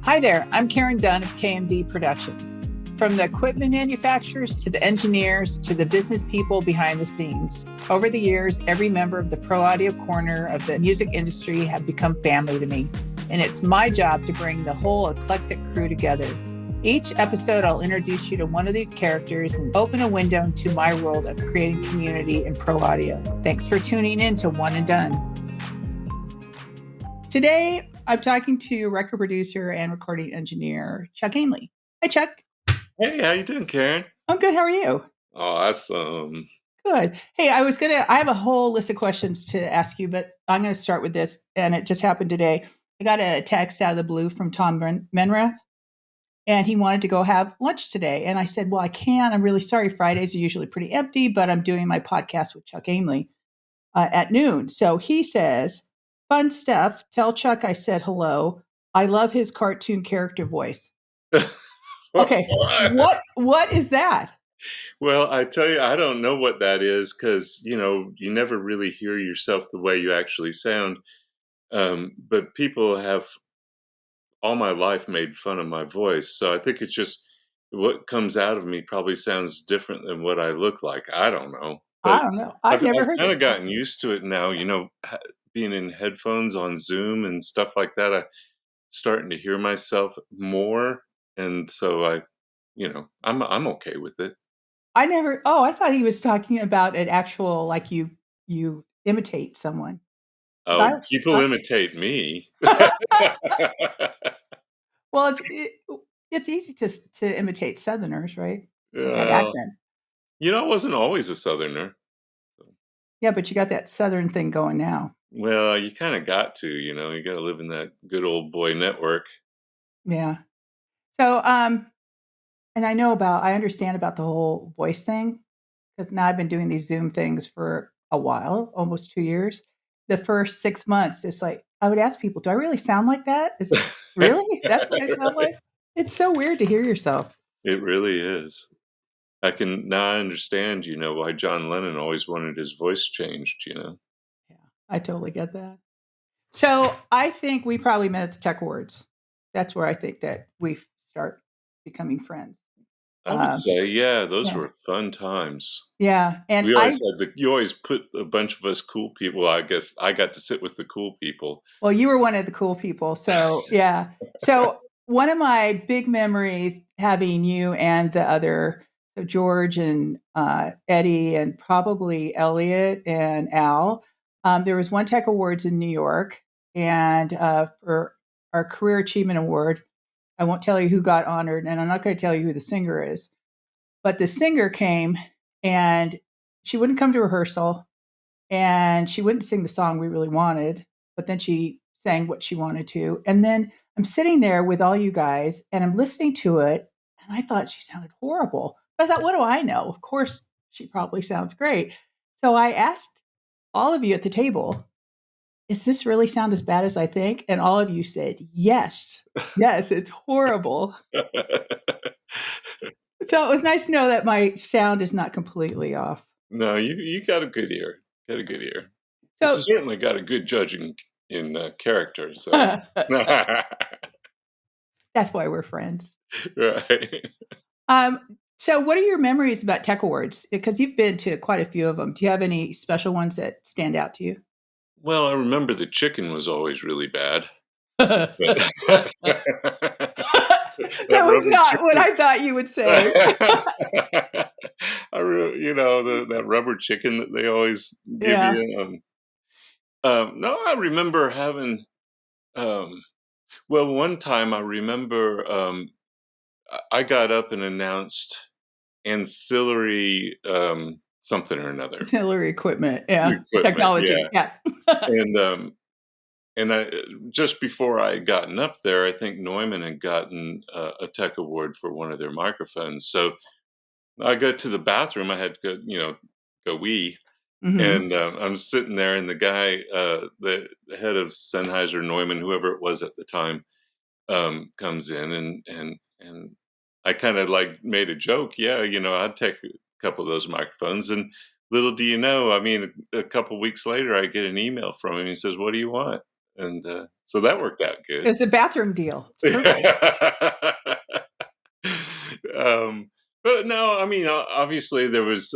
Hi there, I'm Karen Dunn of KMD Productions. From the equipment manufacturers to the engineers to the business people behind the scenes. Over the years, every member of the pro audio corner of the music industry have become family to me. And it's my job to bring the whole eclectic crew together. Each episode, I'll introduce you to one of these characters and open a window into my world of creating community in pro audio. Thanks for tuning in to One and Dunn. Today, I'm talking to record producer and recording engineer, Chuck Ainlay. Hi, Chuck. Hey, how you doing, Karen? I'm good. How are you? Awesome. Good. Hey, I have a whole list of questions to ask you, but I'm going to start with this, and it just happened today. I got a text out of the blue from Tom Menrath, and he wanted to go have lunch today. And I said, well, I can't. I'm really sorry. Fridays are usually pretty empty, but I'm doing my podcast with Chuck Ainlay at noon. So he says, fun stuff. Tell Chuck I said hello. I love his cartoon character voice. Okay. What is that? Well, I tell you, I don't know what that is because, you never really hear yourself the way you actually sound. But people have all my life made fun of my voice. So I think it's just what comes out of me probably sounds different than what I look like. I don't know. But I don't know. I've never heard kind of gotten used to it now, being in headphones on Zoom and stuff like that. I'm starting to hear myself more. And so I'm okay with it. I thought he was talking about an actual, like you imitate someone. Oh, people imitate me. Well, it's easy to imitate Southerners, right? That accent. I wasn't always a Southerner. Yeah, but you got that Southern thing going now. Well, you kind of got to, you got to live in that good old boy network. Yeah. So, and I understand about the whole voice thing because now I've been doing these Zoom things for a while, almost 2 years. The first 6 months, it's like, I would ask people, do I really sound like that? Really? That's what I sound like? It's so weird to hear yourself. It really is. I understand, why John Lennon always wanted his voice changed, Yeah, I totally get that. So I think we probably met at the TEC Awards. That's where I think that we start becoming friends. I would say, those were fun times. Yeah, and we always you always put a bunch of us cool people. I guess I got to sit with the cool people. Well, you were one of the cool people, so yeah. So one of my big memories having you and the other, so George and Eddie and probably Elliot and Al. There was one TEC Awards in New York, and for our Career Achievement Award, I won't tell you who got honored, and I'm not going to tell you who the singer is. But the singer came, and she wouldn't come to rehearsal, and she wouldn't sing the song we really wanted, but then she sang what she wanted to. And then I'm sitting there with all you guys, and I'm listening to it, and I thought she sounded horrible. But I thought, what do I know? Of course, she probably sounds great. So I asked all of you at the table, does this really sound as bad as I think? And all of you said, yes, it's horrible. So it was nice to know that my sound is not completely off. No, you got a good ear. Got a good ear. So this certainly got a good judging in character. So that's why we're friends, right? So what are your memories about TEC Awards? Because you've been to quite a few of them. Do you have any special ones that stand out to you? Well, I remember the chicken was always really bad. That was not what I thought you would say. That rubber chicken that they always give you. No, I remember having. One time I remember I got up and announced ancillary something or another. Ancillary equipment, technology, And I just before I had gotten up there, I think Neumann had gotten a TEC Award for one of their microphones. So I go to the bathroom. I had to go wee. Mm-hmm. And I'm sitting there, and the guy, the head of Sennheiser, Neumann, whoever it was at the time, comes in, and I kind of like made a joke. Yeah, I'd take a couple of those microphones. And little do you know, I mean, a couple of weeks later, I get an email from him. He says, "What do you want?" and so that worked out It good. was a bathroom deal. It's perfect. But no, I mean, obviously there was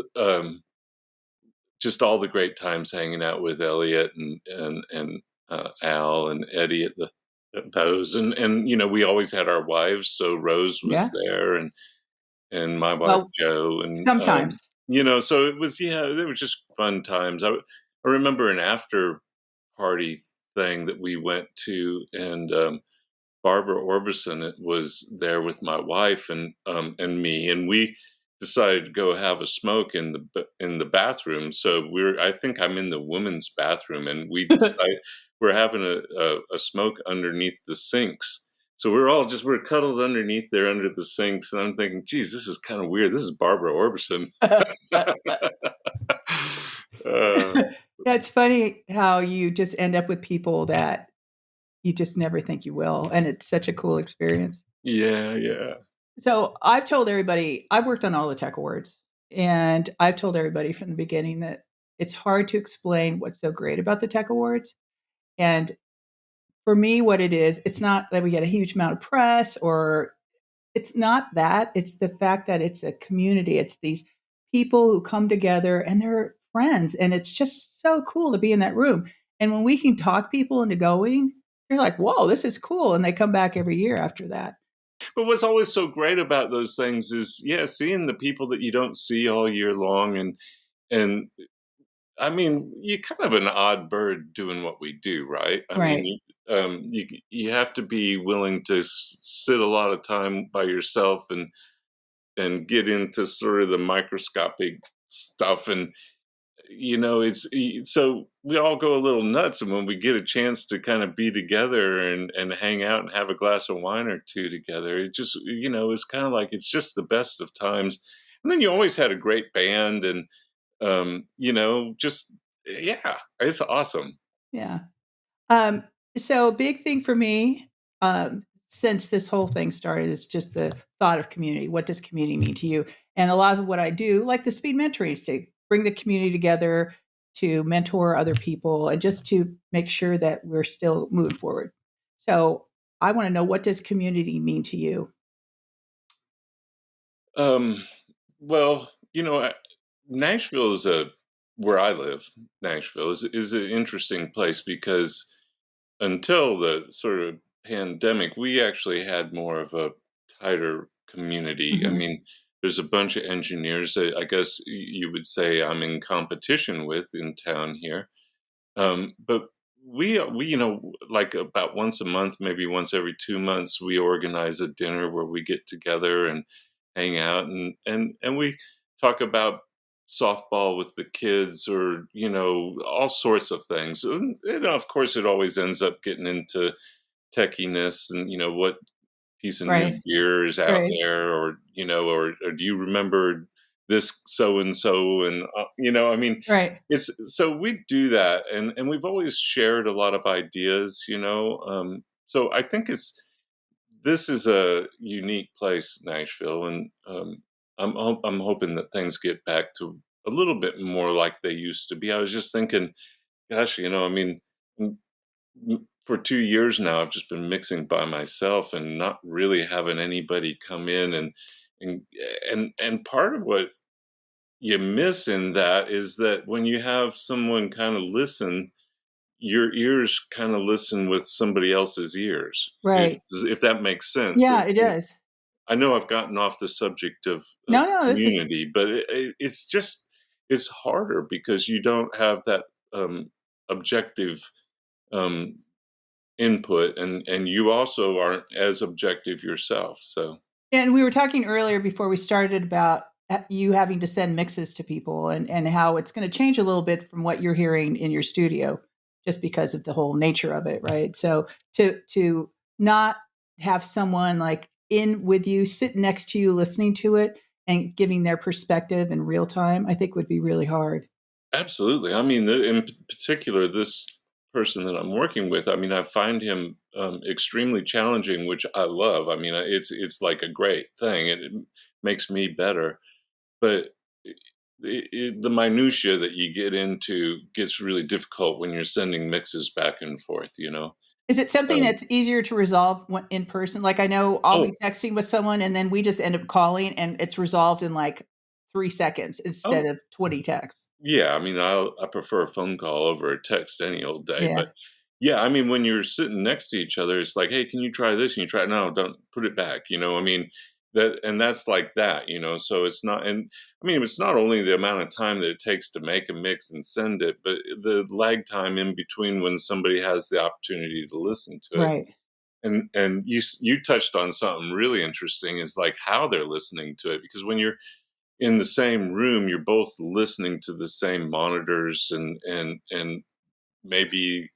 just all the great times hanging out with Elliot and Al and Eddie at those, and we always had our wives. So Rose was Yeah. there, and my wife Well, Jo, and sometimes. so it was, they were just fun times. I remember an after party thing that we went to, and Barbara Orbison was there with my wife and me, and we decided to go have a smoke in the bathroom. So I think I'm in the women's bathroom, and we decided we're having a smoke underneath the sinks. So we're cuddled underneath there under the sinks, and I'm thinking, geez, this is kind of weird. This is Barbara Orbison. uh, Yeah, it's funny how you just end up with people that you just never think you will, and it's such a cool experience. yeah, yeah. So I've told everybody, I've worked on all the tech awards, and I've told everybody from the beginning that it's hard to explain what's so great about the tech awards. And for me, what it is, it's not that we get a huge amount of press, or it's not that. It's the fact that it's a community. It's these people who come together and they're friends. And it's just so cool to be in that room. And when we can talk people into going, you're like, whoa, this is cool. And they come back every year after that. But what's always so great about those things is, yeah, seeing the people that you don't see all year long, and I mean, you're kind of an odd bird doing what we do, right? I mean, Right. you have to be willing to sit a lot of time by yourself and get into sort of the microscopic stuff, and so we all go a little nuts, and when we get a chance to kind of be together and hang out and have a glass of wine or two together, it just it's kind of like it's just the best of times. And then you always had a great band, and just yeah, it's awesome. Yeah. Um, so a big thing for me, since this whole thing started, is just the thought of community. What does community mean to you? And a lot of what I do, like the speed mentoring, is to bring the community together to mentor other people and just to make sure that we're still moving forward. So I want to know, what does community mean to you? um well, Nashville is a where I live. Nashville is an interesting place because until the sort of pandemic, we actually had more of a tighter community. I Mhm. mean, there's a bunch of engineers that I guess you would say I'm in competition with in town here. But we like about once a month, maybe once every 2 months, we organize a dinner where we get together and hang out, and we talk about softball with the kids, or all sorts of things. And of course, it always ends up getting into techiness, and what piece of new Right. gear is out Right. there, or do you remember this so and so, and I mean, Right. it's so we do that, and we've always shared a lot of ideas, so I think this is a unique place, Nashville, and I'm hoping that things get back to a little bit more like they used to be. I was just thinking, gosh, I mean, for 2 years now, I've just been mixing by myself and not really having anybody come in, and and part of what you miss in that is that when you have someone kind of listen, your ears kind of listen with somebody else's ears, Right. if that makes sense. Yeah, it And does. I know I've gotten off the subject of No, no, this is, community, but it's harder because you don't have that objective um, input, and you also aren't as objective yourself. So and we were talking earlier before we started about you having to send mixes to people, and how it's going to change a little bit from what you're hearing in your studio just because of the whole nature of it, right? So to not have someone like in with you, sitting next to you, listening to it and giving their perspective in real time, I think would be really hard. absolutely. I mean, in particular, this person that I'm working with, I mean, I find him extremely challenging, which I love. I mean, it's like a great thing, and it makes me better. But the minutia that you get into gets really difficult when you're sending mixes back and forth, you know? Is it something Um, that's easier to resolve when in person? Like, I know I'll oh, be texting with someone and then we just end up calling and it's resolved in like 3 seconds instead oh, of 20 texts. yeah, I mean, I prefer a phone call over a text any old day, Yeah, but yeah, I mean, when you're sitting next to each other, it's like, "Hey, can you try this? Can you try" "No, don't put it back," you know, I mean, that's like that, you know, so it's not and I mean, it's not only the amount of time that it takes to make a mix and send it, but the lag time in between when somebody has the opportunity to listen to it. right, And you touched on something really interesting is, like, how they're listening to it, because when you're in the same room, you're both listening to the same monitors and maybe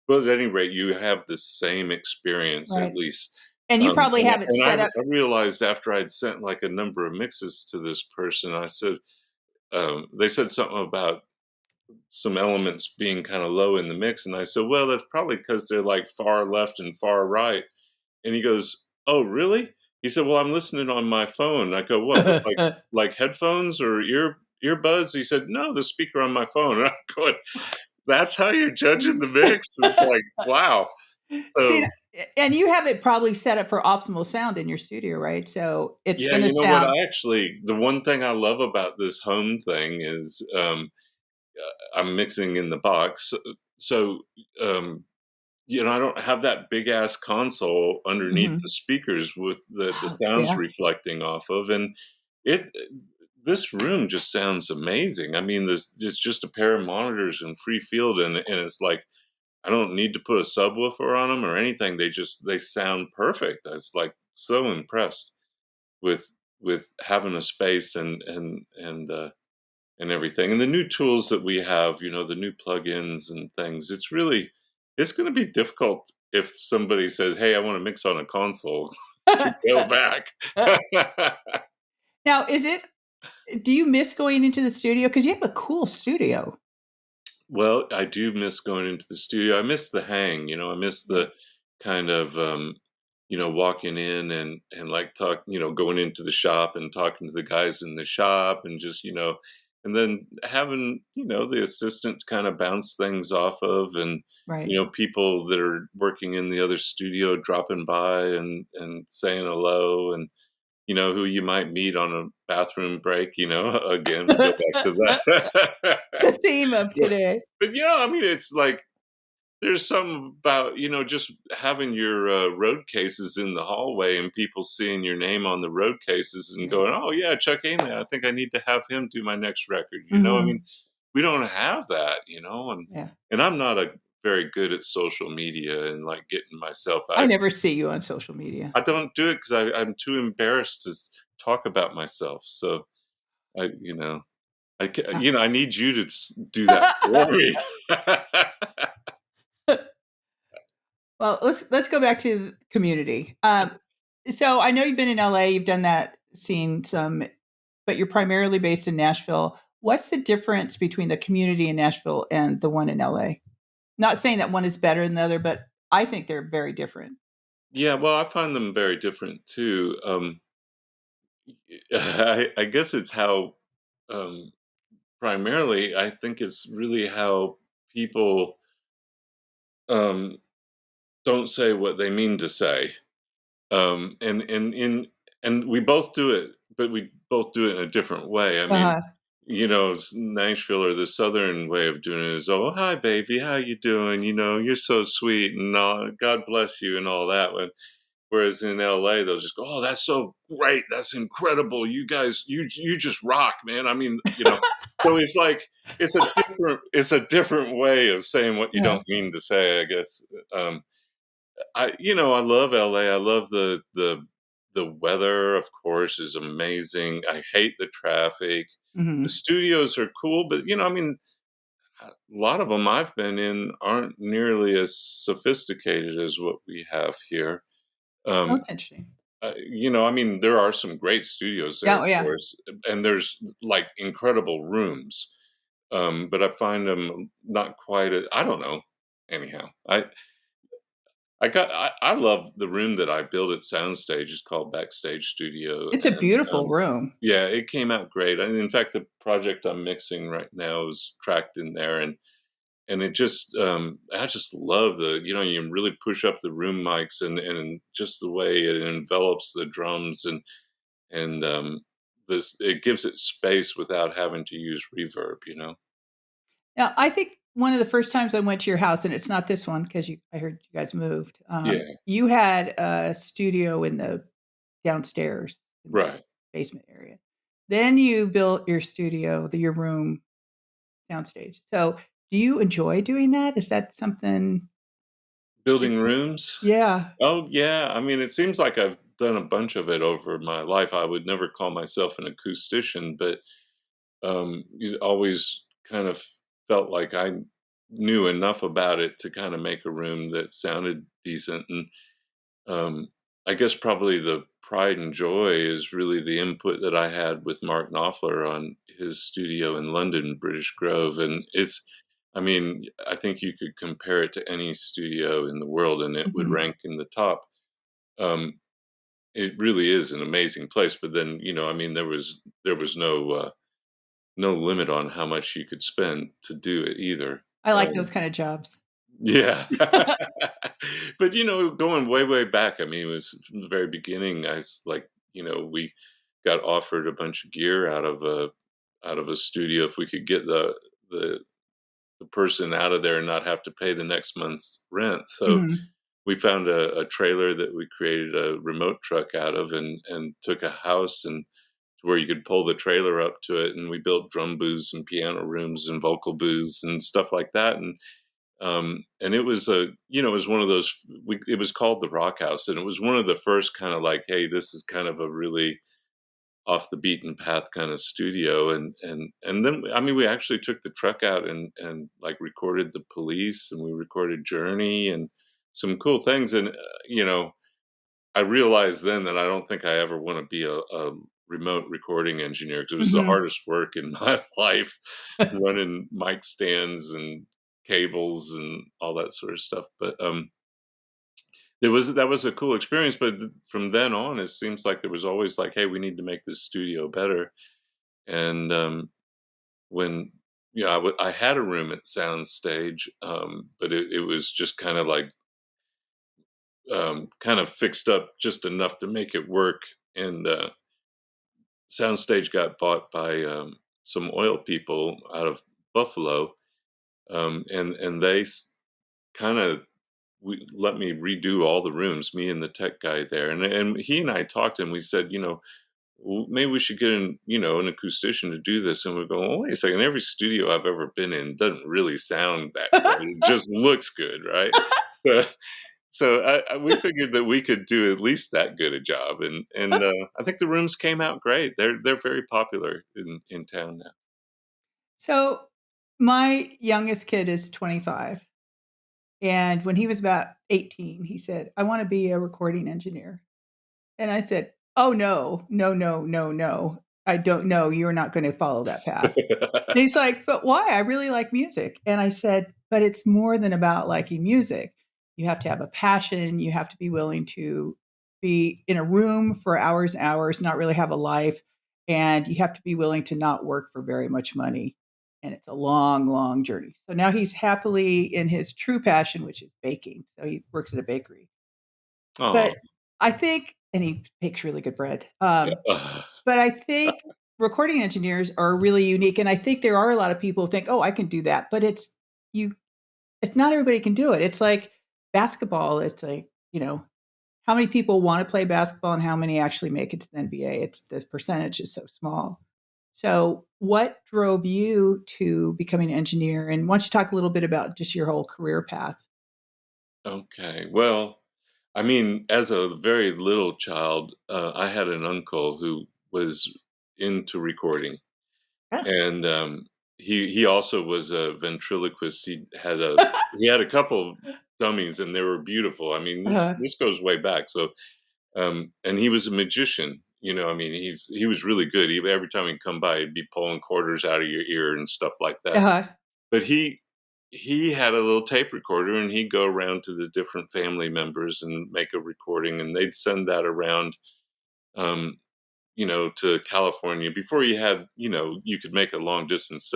well, at any rate, you have the same experience at right. least. And you probably have it set up. I realized after I'd sent like a number of mixes to this person, I said, they said something about some elements being kind of low in the mix, and I said, well, that's probably because they're like far left and far right. And he goes, "Oh, really?" He said, "Well, I'm listening on my phone." I go, "What, with like headphones or earbuds?" He said, "No, the speaker on my phone." And I'm going, "That's how you're judging the mix?" It's like, wow. See, So, and you have it probably set up for optimal sound in your studio, right? So it's yeah, gonna you know what? sound. I actually the one thing I love about this home thing is, I'm mixing in the box. So, um, you know, I don't have that big ass console underneath Mhm. the speakers with the sounds Yeah. reflecting off of, and it this room just sounds amazing. I mean, this it's just a pair of monitors and free field, and it's like I don't need to put a subwoofer on them or anything. They sound perfect. I was like so impressed with having a space and everything. And the new tools that we have, you know, the new plugins and things, it's going to be difficult if somebody says, "Hey, I want to mix on a console," to go back. Now, do you miss going into the studio? Because you have a cool studio. Well, I do miss going into the studio. I miss the hang, you know, I miss Yeah. the kind of you know, walking in and like talk, you know, going into the shop and talking to the guys in the shop and just, you know, and then having, you know, the assistant kind of bounce things off of and Right. you know, people that are working in the other studio dropping by and saying hello and you know, who you might meet on a bathroom break, you know, again, we go back to that. The theme of But today. you know, I mean, it's like there's something about, you know, just having your, road cases in the hallway and people seeing your name on the road cases and Yeah. going, "Oh, yeah, Chuck Ainlay, I think I need to have him do my next record," you know? I mean, Mhm. we don't have that, you know? Yeah. And I'm not a very good at social media and, like, getting myself I out. never see you on social media. I don't do it because I'm too embarrassed to talk about myself, so you know, you know, I need you to do that for me. Well, let's go back to community. So I know you've been in LA, you've done that, seen some, but you're primarily based in Nashville. What's the difference between the community in Nashville and the one in LA? Not saying that one is better than the other, but I think they're very different. Yeah, well, I find them very different too. I guess it's how, um, primarily, I think it's really how people um, don't say what they mean to say, and we both do it, but we both do it in a different way. I mean, Uh-huh. you know, Nashville or the Southern way of doing it is, "Oh, hi, baby, how you doing? You know, you're so sweet, and God bless you, and all that." Whereas in LA, they'll just go, "Oh, that's so great. That's incredible. You guys, you just rock, man." I mean, you know, so it's like it's a different way of saying what you Yeah. don't mean to say, I guess. Um, I you know, I love LA. I love the weather, of course, is amazing. I hate the traffic. The Mhm. studios are cool, but you know, I mean, a lot of them I've been in aren't nearly as sophisticated as what we have here. Oh, Um, that's interesting. you know, I mean, there are some great studios there, Yeah, of oh, yeah. course, and there's like incredible rooms. But I find them not quite. I don't know. Anyhow, I love the room that I built at Soundstage. It's called Backstage Studio, It's a and beautiful room. yeah, it came out great. And in fact, the project I'm mixing right now is tracked in there, and it just I just love the you really push up the room mics and just the way it envelops the drums and this it gives it space without having to use reverb. Now, I think one of the first times I went to your house, and it's not this one because I heard you guys moved. Yeah, You had a studio in the downstairs in the right. basement area. Then you built your studio, your room downstage. So, do you enjoy doing that? Is that something? Building Is rooms. yeah. Oh yeah, I mean, it seems like I've done a bunch of it over my life. I would never call myself an acoustician, but you always kind of felt like I knew enough about it to kind of make a room that sounded decent. And um, I guess probably the pride and joy is really the input that I had with Mark Knopfler on his studio in London, British Grove. And I mean, I think you could compare it to any studio in the world and it would Mhm. rank in the top. Um, it really is an amazing place. But then, I mean, there was no limit on how much you could spend to do it either. I like those Um, kind of jobs. yeah. But, going way, way back, I mean, it was from the very beginning, like, we got offered a bunch of gear out of a studio if we could get the the person out of there and not have to pay the next month's rent. So Mhm. we found a trailer that we created a remote truck out of and took a house and where you could pull the trailer up to it, and we built drum booths and piano rooms and vocal booths and stuff like that. And it was it was one of those. It was called the Rock House, and it was one of the first kind of like, hey, this is kind of a really off the beaten path kind of studio. And then I mean, we actually took the truck out and like recorded the Police, and we recorded Journey and some cool things. And I realized then that I don't think I ever want to be a remote recording engineer because it was the Mhm. hardest work in my life, running mic stands and cables and all that sort of stuff. But that was a cool experience. But from then on, it seems like there was always like, hey, we need to make this studio better. And when I had a room at Soundstage, but it was just kind of like kind of fixed up just enough to make it work. And Soundstage got bought by some oil people out of Buffalo, and they kind of let me redo all the rooms. Me and the tech guy there, and he and I talked, and we said, maybe we should get an acoustician to do this. And we're going, well, wait a second. Every studio I've ever been in doesn't really sound that great. It just looks good, right? So, so we figured that we could do at least that good a job, and I think the rooms came out great. They're very popular in town now. So, my youngest kid is 25, and when he was about 18, he said, "I wanna be a recording engineer." And I said, "Oh, no. No, no, no, no. I don't know. You're not gonna follow that path." And he's like, "But why? I really like music." And I said, "But it's more than about liking music. You have to have a passion. You have to be willing to be in a room for hours and hours, not really have a life. And you have to be willing to not work for very much money. And it's a long, long journey." So now he's happily in his true passion, which is baking. So he works at a bakery. Oh, But I think, and he bakes really good bread. yeah. But I think recording engineers are really unique, and I think there are a lot of people who think, "Oh, I can do that," but you it's not everybody can do it. It's like basketball. It's like, how many people wanna play basketball and how many actually make it to the NBA? It's the percentage is so small. So, what drove you to becoming an engineer? And why don't you talk a little bit about just your whole career path? Okay. Well, I mean, as a very little child, I had an uncle who was into recording, Yeah. and he also was a ventriloquist. He had a couple dummies, and they were beautiful. I mean, this Uh-huh. this goes way back. So, and he was a magician. I mean, he was really good. Every time he'd come by, he'd be pulling quarters out of your ear and stuff like that. Uh-huh. But he had a little tape recorder, and he'd go around to the different family members and make a recording, and they'd send that around, um, to California before you had, you could make a long distance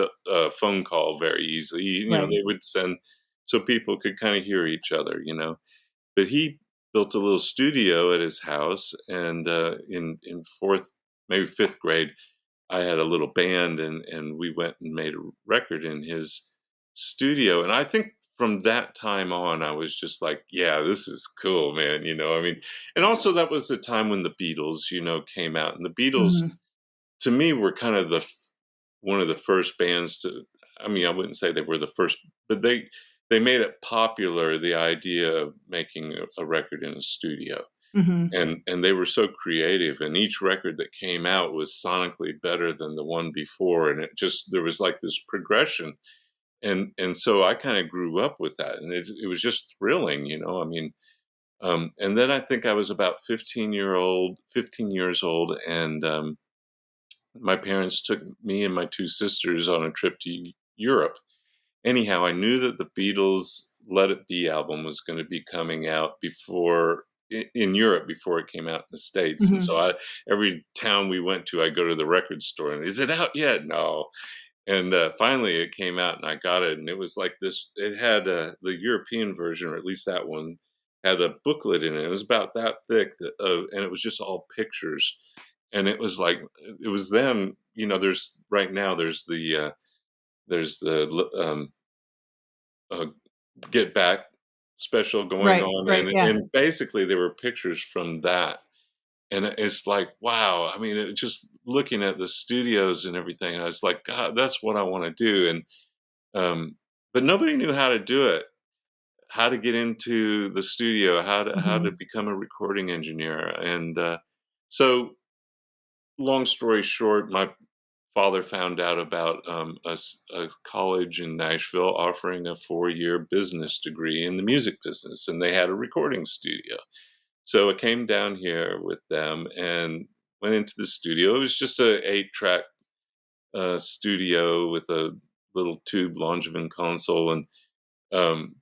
phone call very easily. Right. They would send so people could kind of hear each other. But he built a little studio at his house, and in fourth, maybe fifth grade, I had a little band, and we went and made a record in his studio. And I think from that time on, I was just like, yeah, this is cool, man. I mean, and also that was the time when the Beatles, came out, and the Beatles Mhm. to me were kind of one of the first bands to. I mean, I wouldn't say they were the first, but they made it popular, the idea of making a record in a studio. Mhm. And they were so creative, and each record that came out was sonically better than the one before, and there was like this progression, and so I kind of grew up with that, and it was just thrilling. I mean, and then I think I was about 15 years old, and my parents took me and my two sisters on a trip to Europe. Anyhow, I knew that the Beatles' "Let It Be" album was going to be coming out in Europe before it came out in the States, and Mhm. so every town we went to, I go to the record store and, "Is it out yet?" No, and finally it came out, and I got it, and it was like this. It had the European version, or at least that one, had a booklet in it. It was about that thick, and it was just all pictures, and it was like it was them. There's right now there's the uh, Get Back special going Right, on, right, yeah. and basically there were pictures from that, and it's like, wow. I mean, just looking at the studios and everything, I was like, God, that's what I want to do. And but nobody knew how to do it, how to get into the studio, how to Mhm. become a recording engineer. And so long story short, my father found out about a college in Nashville offering a 4-year business degree in the music business, and they had a recording studio. So I came down here with them and went into the studio. It was just a 8-track studio with a little tube Longevin console, and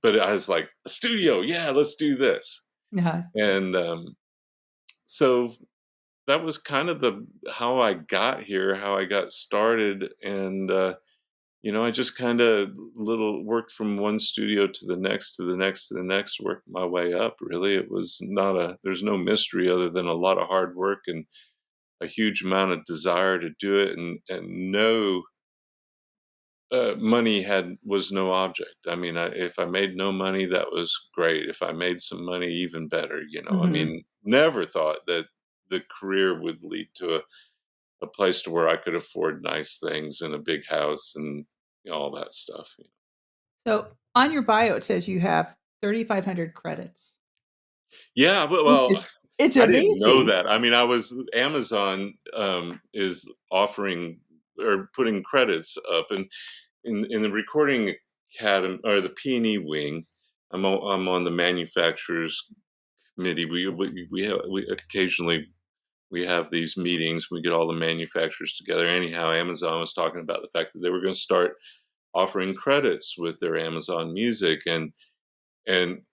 but I was like, a studio, yeah, let's do this. Yeah. And so that was kind of the how I got here, how I got started, and I just kind of little worked from one studio to the next, to the next, to the next, worked my way up. Really, it was not there's no mystery other than a lot of hard work and a huge amount of desire to do it, and no money was no object. I mean, if I made no money, that was great. If I made some money, even better. I Mhm. mean, never thought that the career would lead to a place to where I could afford nice things and a big house and all that stuff. So, on your bio, it says you have 3,500 credits, Yeah, but which well, is it's I didn't know amazing. that. I mean, Amazon is offering or putting credits up, and in the recording academy or the P&E wing, I'm on the manufacturers committee. We occasionally we have these meetings. We get all the manufacturers together. Anyhow, Amazon was talking about the fact that they were going to start offering credits with their Amazon Music, and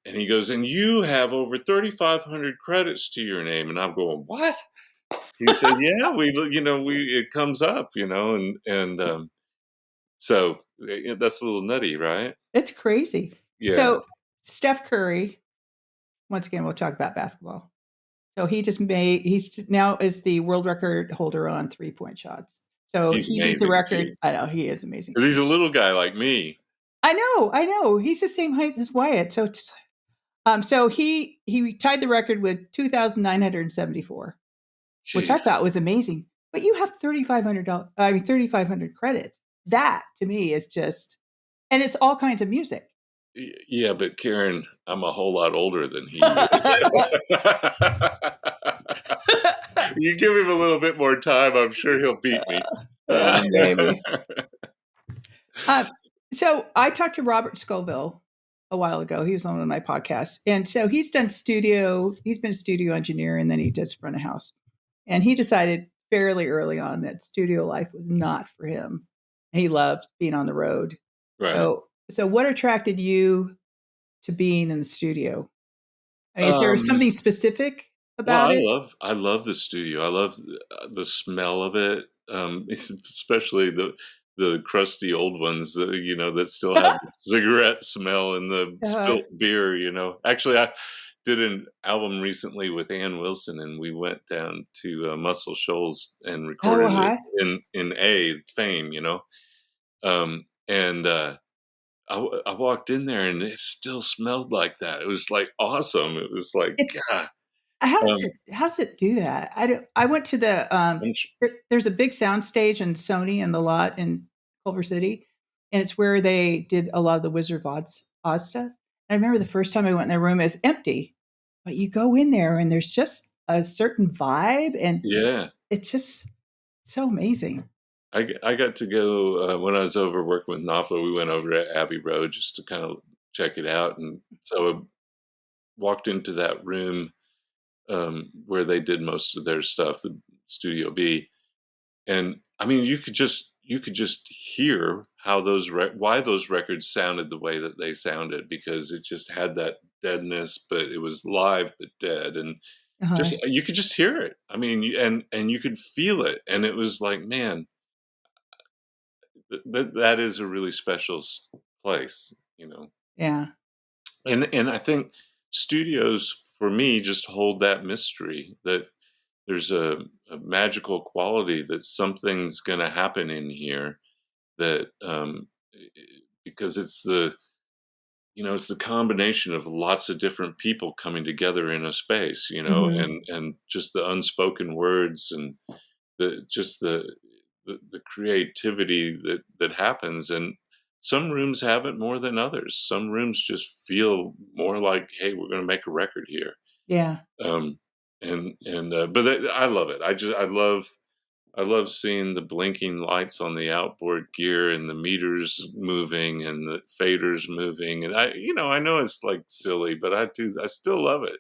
he goes, and you have over 3,500 credits to your name, and I'm going, what? He said, yeah, we it comes up, and so that's a little nutty, right? It's crazy. Yeah, So, Steph Curry, once again, we'll talk about basketball. So he's now is the world record holder on 3-point shots. So he's he beat the amazing record. too, I know he is amazing. because he's a little guy like me. I know. He's the same height as Wyatt. So he tied the record with 2,974, which I Jeez. thought was amazing. But you have $3,500. I mean, 3,500 credits. That to me is just, and it's all kinds of music. Yeah, but Karen, I'm a whole lot older than he is. You give him a little bit more time, I'm sure he'll beat me. Yeah, maybe. Um, so I talked to Robert Scoville a while ago. He was on one of my podcasts. And so he's been a studio engineer, and then he does front of house. And he decided fairly early on that studio life was not for him. He loved being on the road. Right. So So what attracted you to being in the studio? I mean, is there Um, something specific well, about it? I love the studio. I love the smell of it, especially the crusty old ones that that still have the cigarette smell and the Uh, spilt beer. Actually, I did an album recently with Ann Wilson, and we went down to Muscle Shoals and oh, recorded it hi. in Fame. And I walked in there, and it still smelled like that. It was like awesome. It was like It's God. Um, how does it do that? I went to the I'm sh- there's a big sound stage in Sony in the lot in Culver City, and it's where they did a lot of the Wizard of Oz stuff. And I remember the first time I went in their room, it's empty, but you go in there and there's just a certain vibe, and yeah. it's just so amazing. I got to go when I was over working with Knopfler. We went over to Abbey Road just to kind of check it out, and so I walked into that room where they did most of their stuff, the Studio B, and I mean, you could just hear how why those records sounded the way that they sounded, because it just had that deadness, but it was live but dead, and Uh-huh. just you could just hear it. I mean, and you could feel it, and it was like, man, that is a really special place. Yeah. And I think studios for me just hold that mystery that there's a magical quality that something's going to happen in here that because it's the combination of lots of different people coming together in a space, Mhm. and just the unspoken words and the creativity that happens. And some rooms have it more than others. Some rooms just feel more like, hey, we're going to make a record here. Yeah. um but I love it. I love seeing the blinking lights on the outboard gear and the meters moving and the faders moving, and I know it's like silly, but I still love it.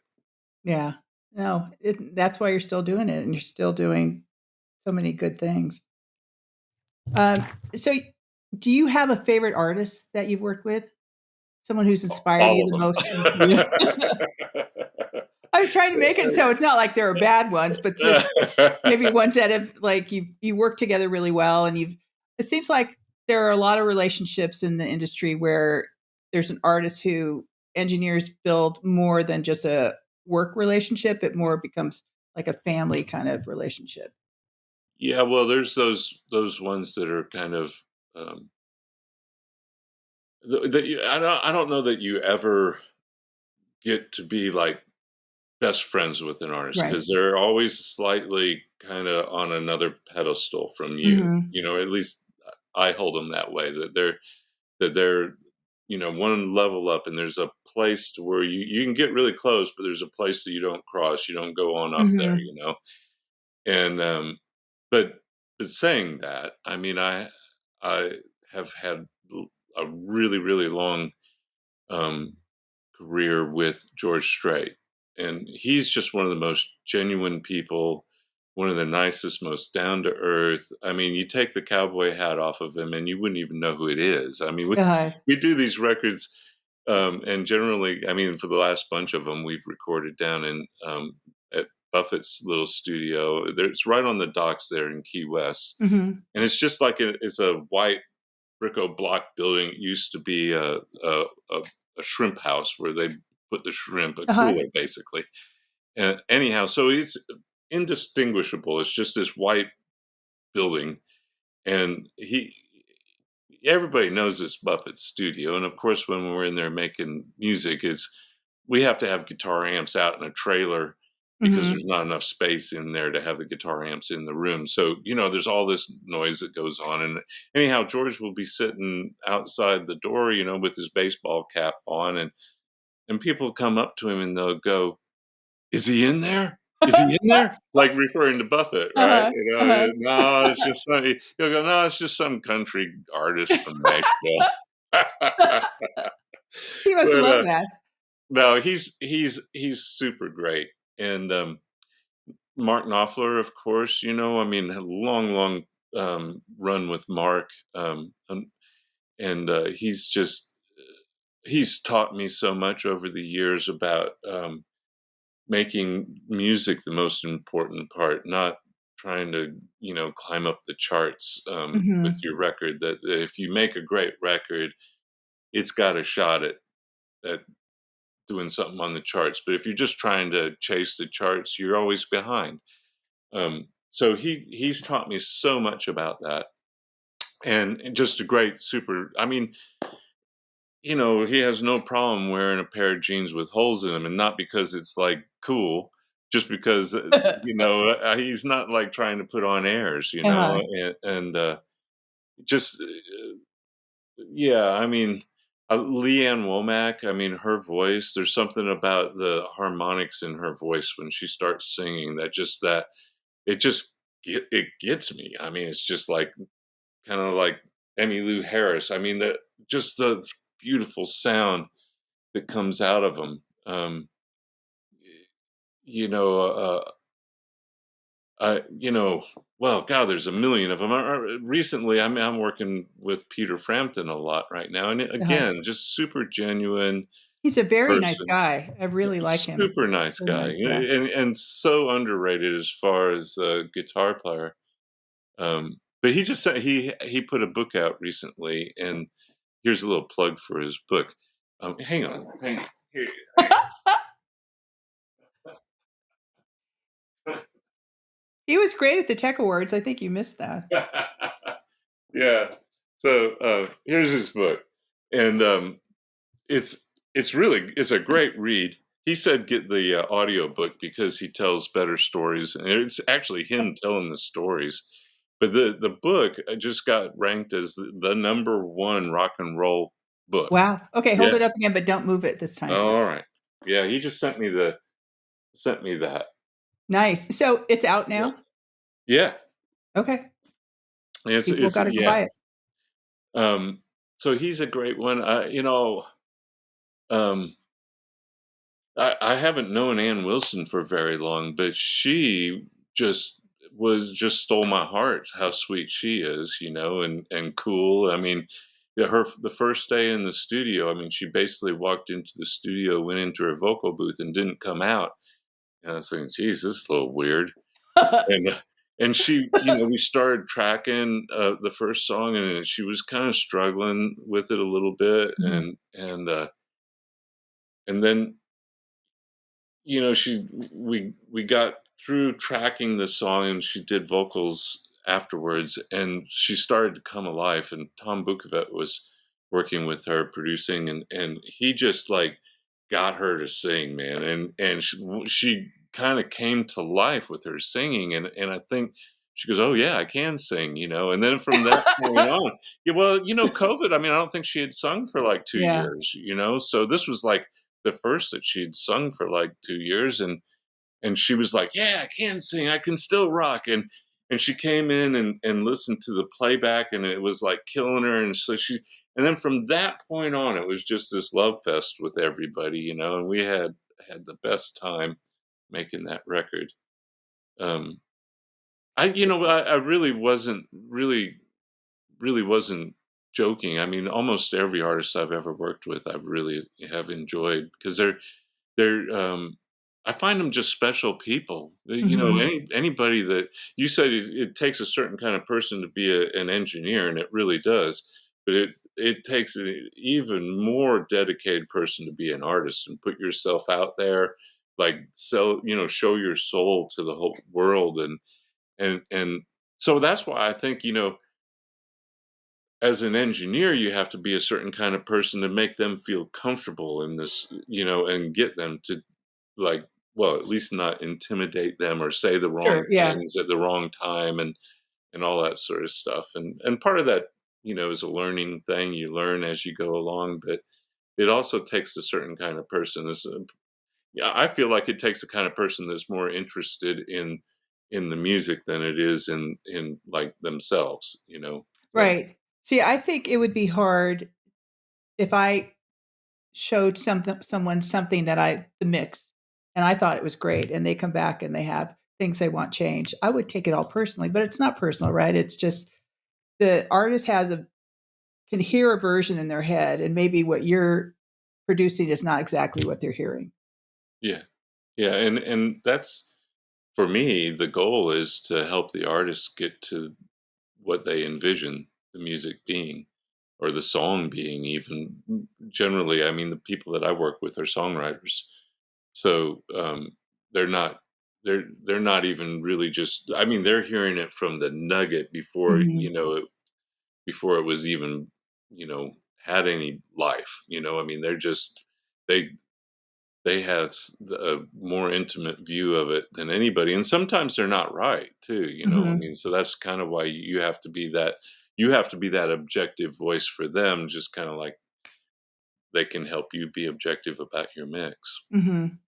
Yeah. No, that's why you're still doing it and you're still doing so many good things. Um, so do you have a favorite artist that you've worked with? Someone who's inspired All you of the them. most since you I was trying to make it so it's not like there are bad ones, but just maybe ones that have like you work together really well and you've it seems like there are a lot of relationships in the industry where there's an artist who engineers build more than just a work relationship. It more becomes like a family kind of relationship. Yeah, well, there's those ones that are kind of um, that I don't know that you ever get to be like best friends with an artist, Right. because they're always slightly kind of on another pedestal from you. Mhm. At least I hold them that way. That they're one level up, and there's a place to where you can get really close, but there's a place that you don't cross. You don't go on up there. Mhm. And but saying that, I mean, I have had a really really long um, career with George Strait, and he's just one of the most genuine people, one of the nicest, most down to earth. I mean, you take the cowboy hat off of him, and you wouldn't even know who it is. I mean, we Uh, we do these records, and generally, I mean, for the last bunch of them, we've recorded down in at Buffett's little studio. It's right on the docks there in Key West, mhm. and it's just like it's a white Brico block building. It used to be a, a shrimp house where they put the shrimp, a Uh-huh. cooler basically. Anyhow, so it's indistinguishable. It's just this white building, and everybody knows it's Buffett's studio. And of course, when we're in there making music, we have to have guitar amps out in a trailer because Mhm. there's not enough space in there to have the guitar amps in the room. So, there's all this noise that goes on. And anyhow, George will be sitting outside the door, with his baseball cap on, and people come up to him and they'll go, "Is he in there? Is he in there?" Like referring to Buffett, right? Uh-huh. Uh-huh. No, it's just he'll go, "No, it's just some country artist from Nashville." He must But love that. no, he's super great. And Mark Knopfler, of course, I mean, had a long, long run with Mark, and he's just he's taught me so much over the years about making music the most important part, not trying to, climb up the charts with Mhm. your record. That if you make a great record, it's got a shot at doing something on the charts. But if you're just trying to chase the charts, you're always behind. So he's taught me so much about that, and just a great super. I mean, he has no problem wearing a pair of jeans with holes in them, and not because it's like cool, just because he's not like trying to put on airs, Uh-huh. and just yeah. I mean, Leanne Womack. I mean, her voice. There's something about the harmonics in her voice when she starts singing that it just it gets me. I mean, it's just like kind of like Emmylou Harris. I mean, that just the beautiful sound that comes out of them. You know, well, God, there's a million of them. Recently, I mean, I'm working with Peter Frampton a lot right now, and Uh-huh. again, just super genuine He's a very nice person, guy. I really like him. super nice Really guy, nice, yeah. and so underrated as far as a guitar player. But he just said he put a book out recently, and here's a little plug for his book. Hang on. Here, He was great at the TEC Awards. I think you missed that. yeah. So here's his book, and it's it's a great read. He said get the audio book because he tells better stories, and it's actually him telling the stories. But the book just got ranked as the number one rock and roll book. Wow. Okay, hold Yeah. it up again, but don't move it this time. All right. Yeah, he just sent me that. Nice. So it's out Yeah. now? Yeah. Okay. People It's gotta go yeah. buy it. So he's a great one. Um, I haven't known Ann Wilson for very long, but she just just stole my heart. How sweet she is, and cool. I mean, yeah, the first day in the studio. I mean, she basically walked into the studio, went into her vocal booth, and didn't come out. And I was thinking, geez, this is a little weird. And and she, we started tracking the first song, and she was kind of struggling with it a little bit, Mhm. and then she we got through tracking the song, and she did vocals afterwards, and she started to come alive. And Tom Bukovic was working with her producing, and he just like got her to sing, man, and she kind of came to life with her singing, and I think she goes, oh yeah, I can sing, and then from that point on, yeah, well, COVID, I mean, I don't think she had sung for like two Yeah. years, so this was like the first that she'd sung for like 2 years, and she was like, yeah, I can sing, I can still rock. And she came in and listened to the playback, and it was like killing her. And so and then from that point on, it was just this love fest with everybody, and we had the best time making that record. um I really wasn't really wasn't joking. I mean, almost every artist I've ever worked with, I really have enjoyed, because they're I find them just special people. Mhm. Anybody that you said it takes a certain kind of person to be an engineer, and it really does. But it takes an even more dedicated person to be an artist and put yourself out there, like sell, show your soul to the whole world, and so that's why I think as an engineer, you have to be a certain kind of person to make them feel comfortable in this, and get them to, like, well, at least not intimidate them or say the Sure, wrong yeah. things at the wrong time, and all that sort of stuff. And part of that, is a learning thing. You learn as you go along, but it also takes a certain kind of person. Yeah, I feel like it takes a kind of person that's more interested in the music than it is in like themselves. So Right. See, I think it would be hard if I showed someone something that the mix, and I thought it was great, and they come back and they have things they want changed. I would take it all personally, but it's not personal, right? It's just the artist can hear a version in their head, and maybe what you're producing is not exactly what they're hearing. Yeah. Yeah. And that's, for me, the goal is to help the artists get to what they envision the music being, or the song being. Even generally, I mean, the people that I work with are songwriters, so they're not they're not even really just, I mean, they're hearing it from the nugget before, Mhm. before it was even, had any life. I mean, they're just, they they have a more intimate view of it than anybody, and sometimes they're not right too. I Mhm. mean, so that's kind of why you have to be that objective voice for them, just kind of like they can help you be objective about your mix. Mhm.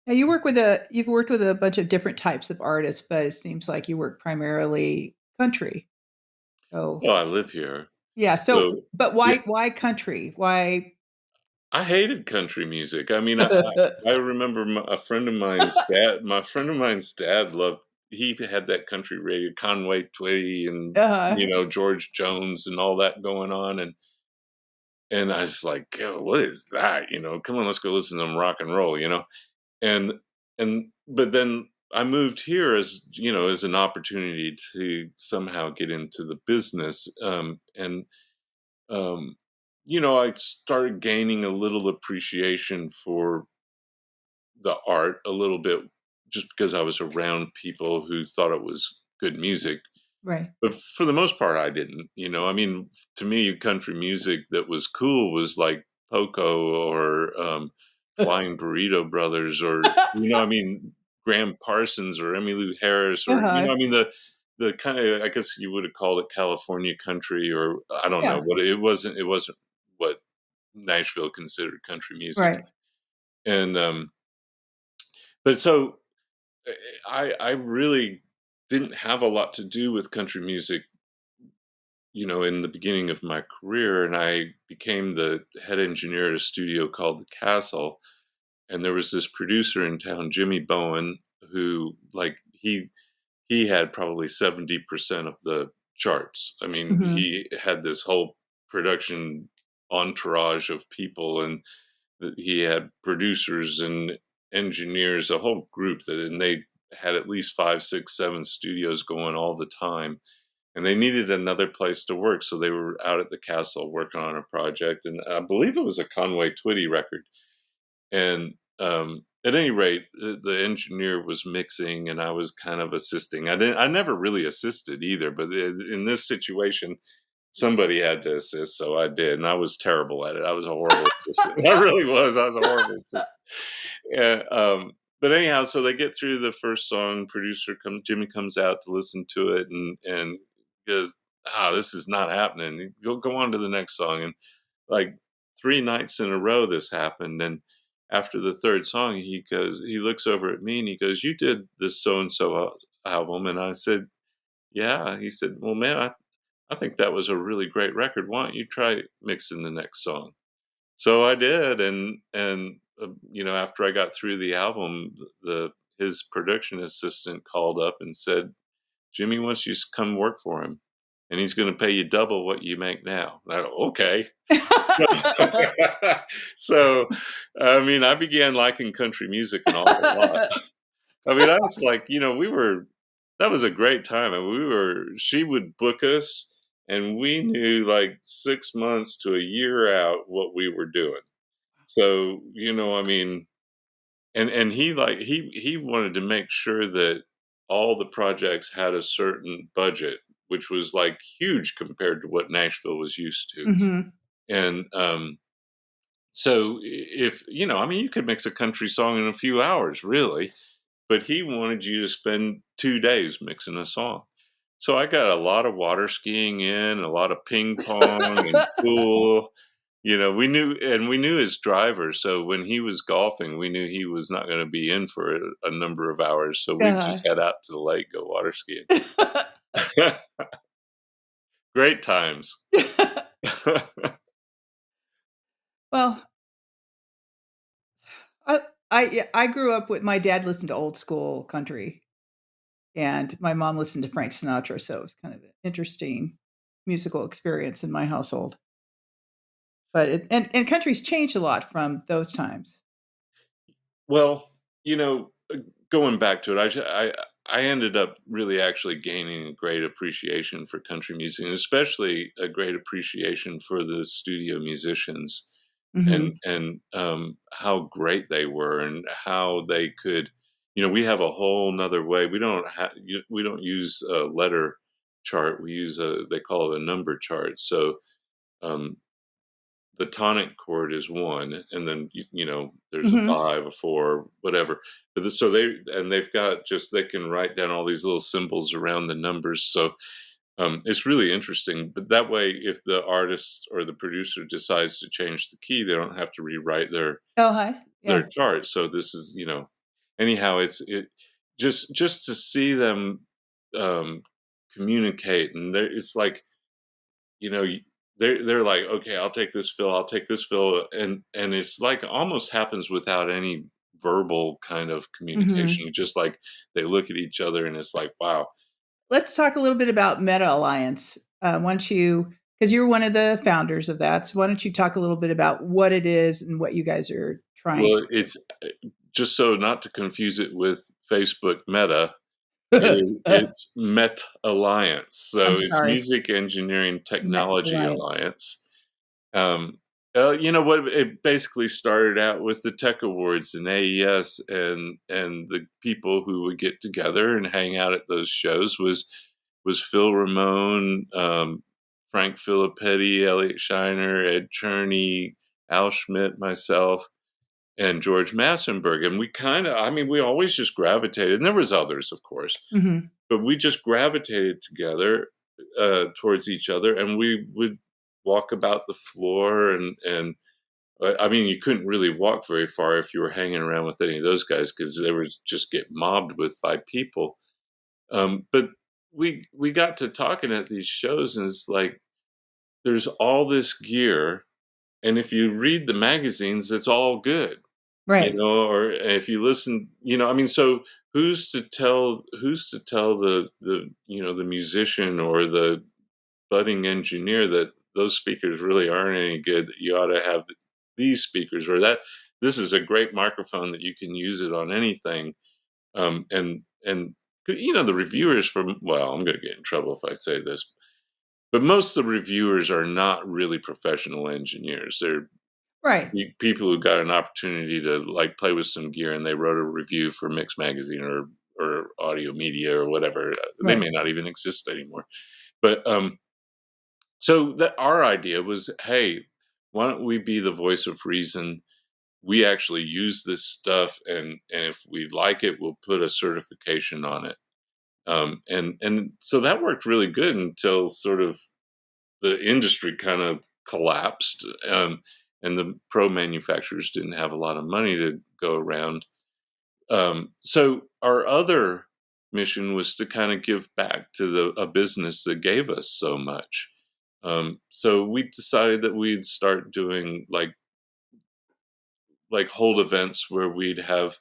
Now you've worked with a bunch of different types of artists, but it seems like you work primarily country. So, Well, I live here, yeah, so but yeah, why country? Why I hated country music. I mean, I remember a friend of mine's dad. My friend of mine's dad loved. He had that country radio, Conway Twitty, and Uh-huh. George Jones, and all that going on, and I was like, "Oh, what is that?" Come on, let's go listen to some rock and roll. And but then I moved here as, as an opportunity to somehow get into the business, and um, I started gaining a little appreciation for the art a little bit, just because I was around people who thought it was good music. Right. But for the most part, I didn't. I mean, to me, country music that was cool was like Poco, or Flying Burrito Brothers, or I mean, Graham Parsons or Emmylou Harris, or Uh-huh. I mean, the kind of, I guess you would have called it California country, or I don't know, Yeah. but it wasn't what Nashville considered country music. Right. And but so I really didn't have a lot to do with country music, in the beginning of my career, and I became the head engineer at a studio called The Castle. And there was this producer in town, Jimmy Bowen, who, like, he had probably 70% of the charts. I mean, Mhm. he had this whole production entourage of people, and he had producers and engineers, a whole group and they had at least 5, 6, 7 studios going all the time, and they needed another place to work, so they were out at the castle working on a project, and I believe it was a Conway Twitty record. And at any rate, the engineer was mixing, and I was kind of assisting. I never really assisted either, but in this situation, somebody had to assist, so I did, and I was terrible at it. I was a horrible assistant. I really was. I was a horrible assistant. Yeah. But anyhow, so they get through the first song. Jimmy comes out to listen to it, and goes, "Ah, this is not happening. Go on to the next song." And like 3 nights in a row, this happened. And after the third song, he looks over at me and he goes, "You did this so and so album?" And I said, "Yeah." He said, "Well, man, I think that was a really great record. Why don't you try mixing the next song?" So I did, and after I got through the album, his production assistant called up and said, "Jimmy wants you to come work for him, and he's going to pay you double what you make now." And I go, "Okay." So, I mean, I began liking country music an awful lot. I mean, I was like, that was a great time. And she would book us, and we knew like 6 months to a year out what we were doing. So, I mean, and he wanted to make sure that all the projects had a certain budget, which was like huge compared to what Nashville was used to. Mhm. And so if I mean, you could mix a country song in a few hours, really, but he wanted you to spend 2 days mixing a song. So I got a lot of water skiing in, a lot of ping pong and pool. We knew his driver, so when he was golfing, we knew he was not going to be in for a number of hours. So we Uh-huh. just head out to the lake, go water skiing. Great times. Well, yeah, I grew up with my dad listened to old school country, and my mom listened to Frank Sinatra, so it was kind of an interesting musical experience in my household. But and country's changed a lot from those times. Well, you know, going back to it, I ended up really actually gaining a great appreciation for country music, and especially a great appreciation for the studio musicians, Hmm. and how great they were, and how they could, we have a whole nother way. We don't use a letter chart. We use they call it a number chart. So um, the tonic chord is one, and then there's a Hmm. five, a four, whatever. But they've got just they can write down all these little symbols around the numbers. So it's really interesting. But that way, if the artist or the producer decides to change the key, they don't have to rewrite Oh, hi. their Yeah. chart. So this is anyhow, it just to see them um, communicate, and it's like you know, they're like, okay, I'll take this fill, I'll take this fill, and it's like almost happens without any verbal kind of Hmm. communication. It's just like they look at each other, and it's like, wow. Let's talk a little bit about Meta Alliance. Why don't you, because you're one of the founders of that, so why don't you talk a little bit about what it is and what you guys are trying Well, it's just so not to confuse it with Facebook Meta. to do? It's Met Alliance, I'm so it's sorry, Music Engineering Meta Technology Alliance. Alliance. Um, you know what? It basically started out with the TEC Awards and AES, and the people who would get together and hang out at those shows was Phil Ramone, Frank Filippetti, Elliot Shiner, Ed Cherney, Al Schmidt, myself, and George Massenberg. And we kind of, I mean, we always just gravitated, and there was others, of course, Hmm. but we just gravitated together towards each other, and we would walk about the floor, and I mean, you couldn't really walk very far if you were hanging around with any of those guys because they would just get mobbed with by people. But we got to talking at these shows, and it's like there's all this gear, and if you read the magazines, it's all good, Right, or if you listen, I mean, so who's to tell the musician or the budding engineer that those speakers really aren't any good, that you ought to have these speakers, or that this is a great microphone that you can use it on anything. And the reviewers from, well, I'm going to get in trouble if I say this, but most of the reviewers are not really professional engineers. They're right, people who got an opportunity to like play with some gear, and they wrote a review for Mix Magazine or Audio Media or whatever. They right, may not even exist anymore. But so that our idea was, hey, why don't we be the voice of reason? We actually use this stuff, and if we like it, we'll put a certification on it. And so that worked really good until sort of the industry kind of collapsed, and the pro manufacturers didn't have a lot of money to go around. So our other mission was to kind of give back to a business that gave us so much. So we decided that we'd start doing like hold events where we'd have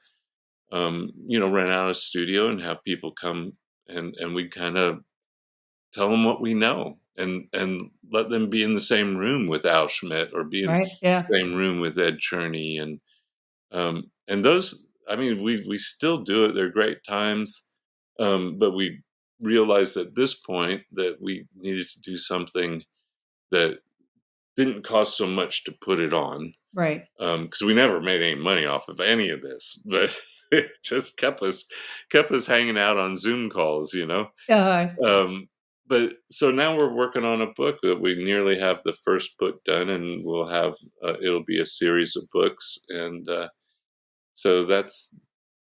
rent out a studio and have people come, and we kind of tell them what we know, and let them be in the same room with Al Schmidt, or be in right. Yeah. the same room with Ed Cherney, and those. I mean, we still do it. They're great times, but we realized at this point that we needed to do something that didn't cost so much to put it on, Right. because we never made any money off of any of this, but it just kept us hanging out on Zoom calls. Uh, Um, but so now we're working on a book that we nearly have the first book done, and we'll have it'll be a series of books, and so that's,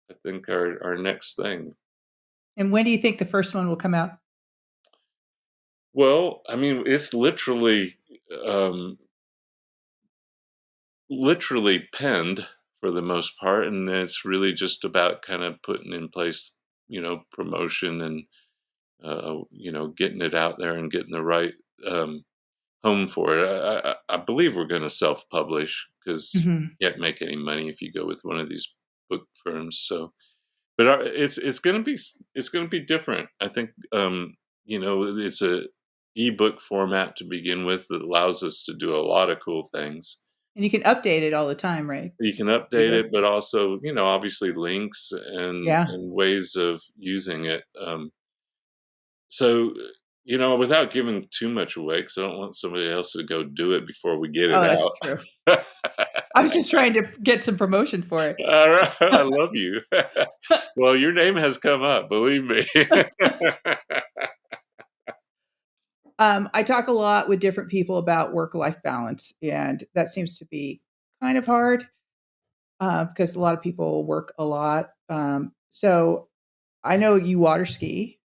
I think, our next thing. and when do you think the first one will come out? Well, I mean, it's um, literally penned for the most part, and it's really just about kind of putting in place, promotion, and getting it out there and getting the right um, home for it. I believe we're going to self-publish because Hmm. you can't make any money if you go with one of these book firms. So, but it's going to be different. I think it's ebook format to begin with that allows us to do a lot of cool things. And you can update it all the time, right? You can update it, but also, obviously links and Yeah. ways of using it. So, without giving too much away, because I don't want somebody else to go do it before we get Oh, it that's out. true. I was just trying to get some promotion for it. All right, I love you. Well, your name has come up, believe me. I talk a lot with different people about work-life balance, and that seems to be kind of hard because a lot of people work a lot. So I know you water ski,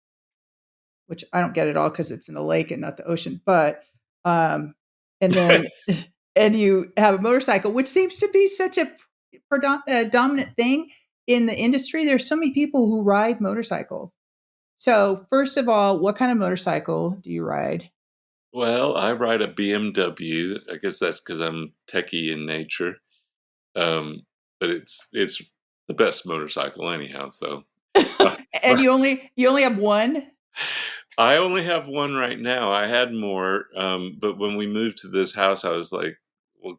which I don't get at all because it's in a lake and not the ocean. But and then and you have a motorcycle, which seems to be such a dominant thing in the industry. There's so many people who ride motorcycles. So first of all, what kind of motorcycle do you ride? Well, I ride a BMW. I guess that's because I'm techie in nature. But it's the best motorcycle anyhow. So And you only have one? I only have one right now. I had more, but when we moved to this house, I was like, "Well,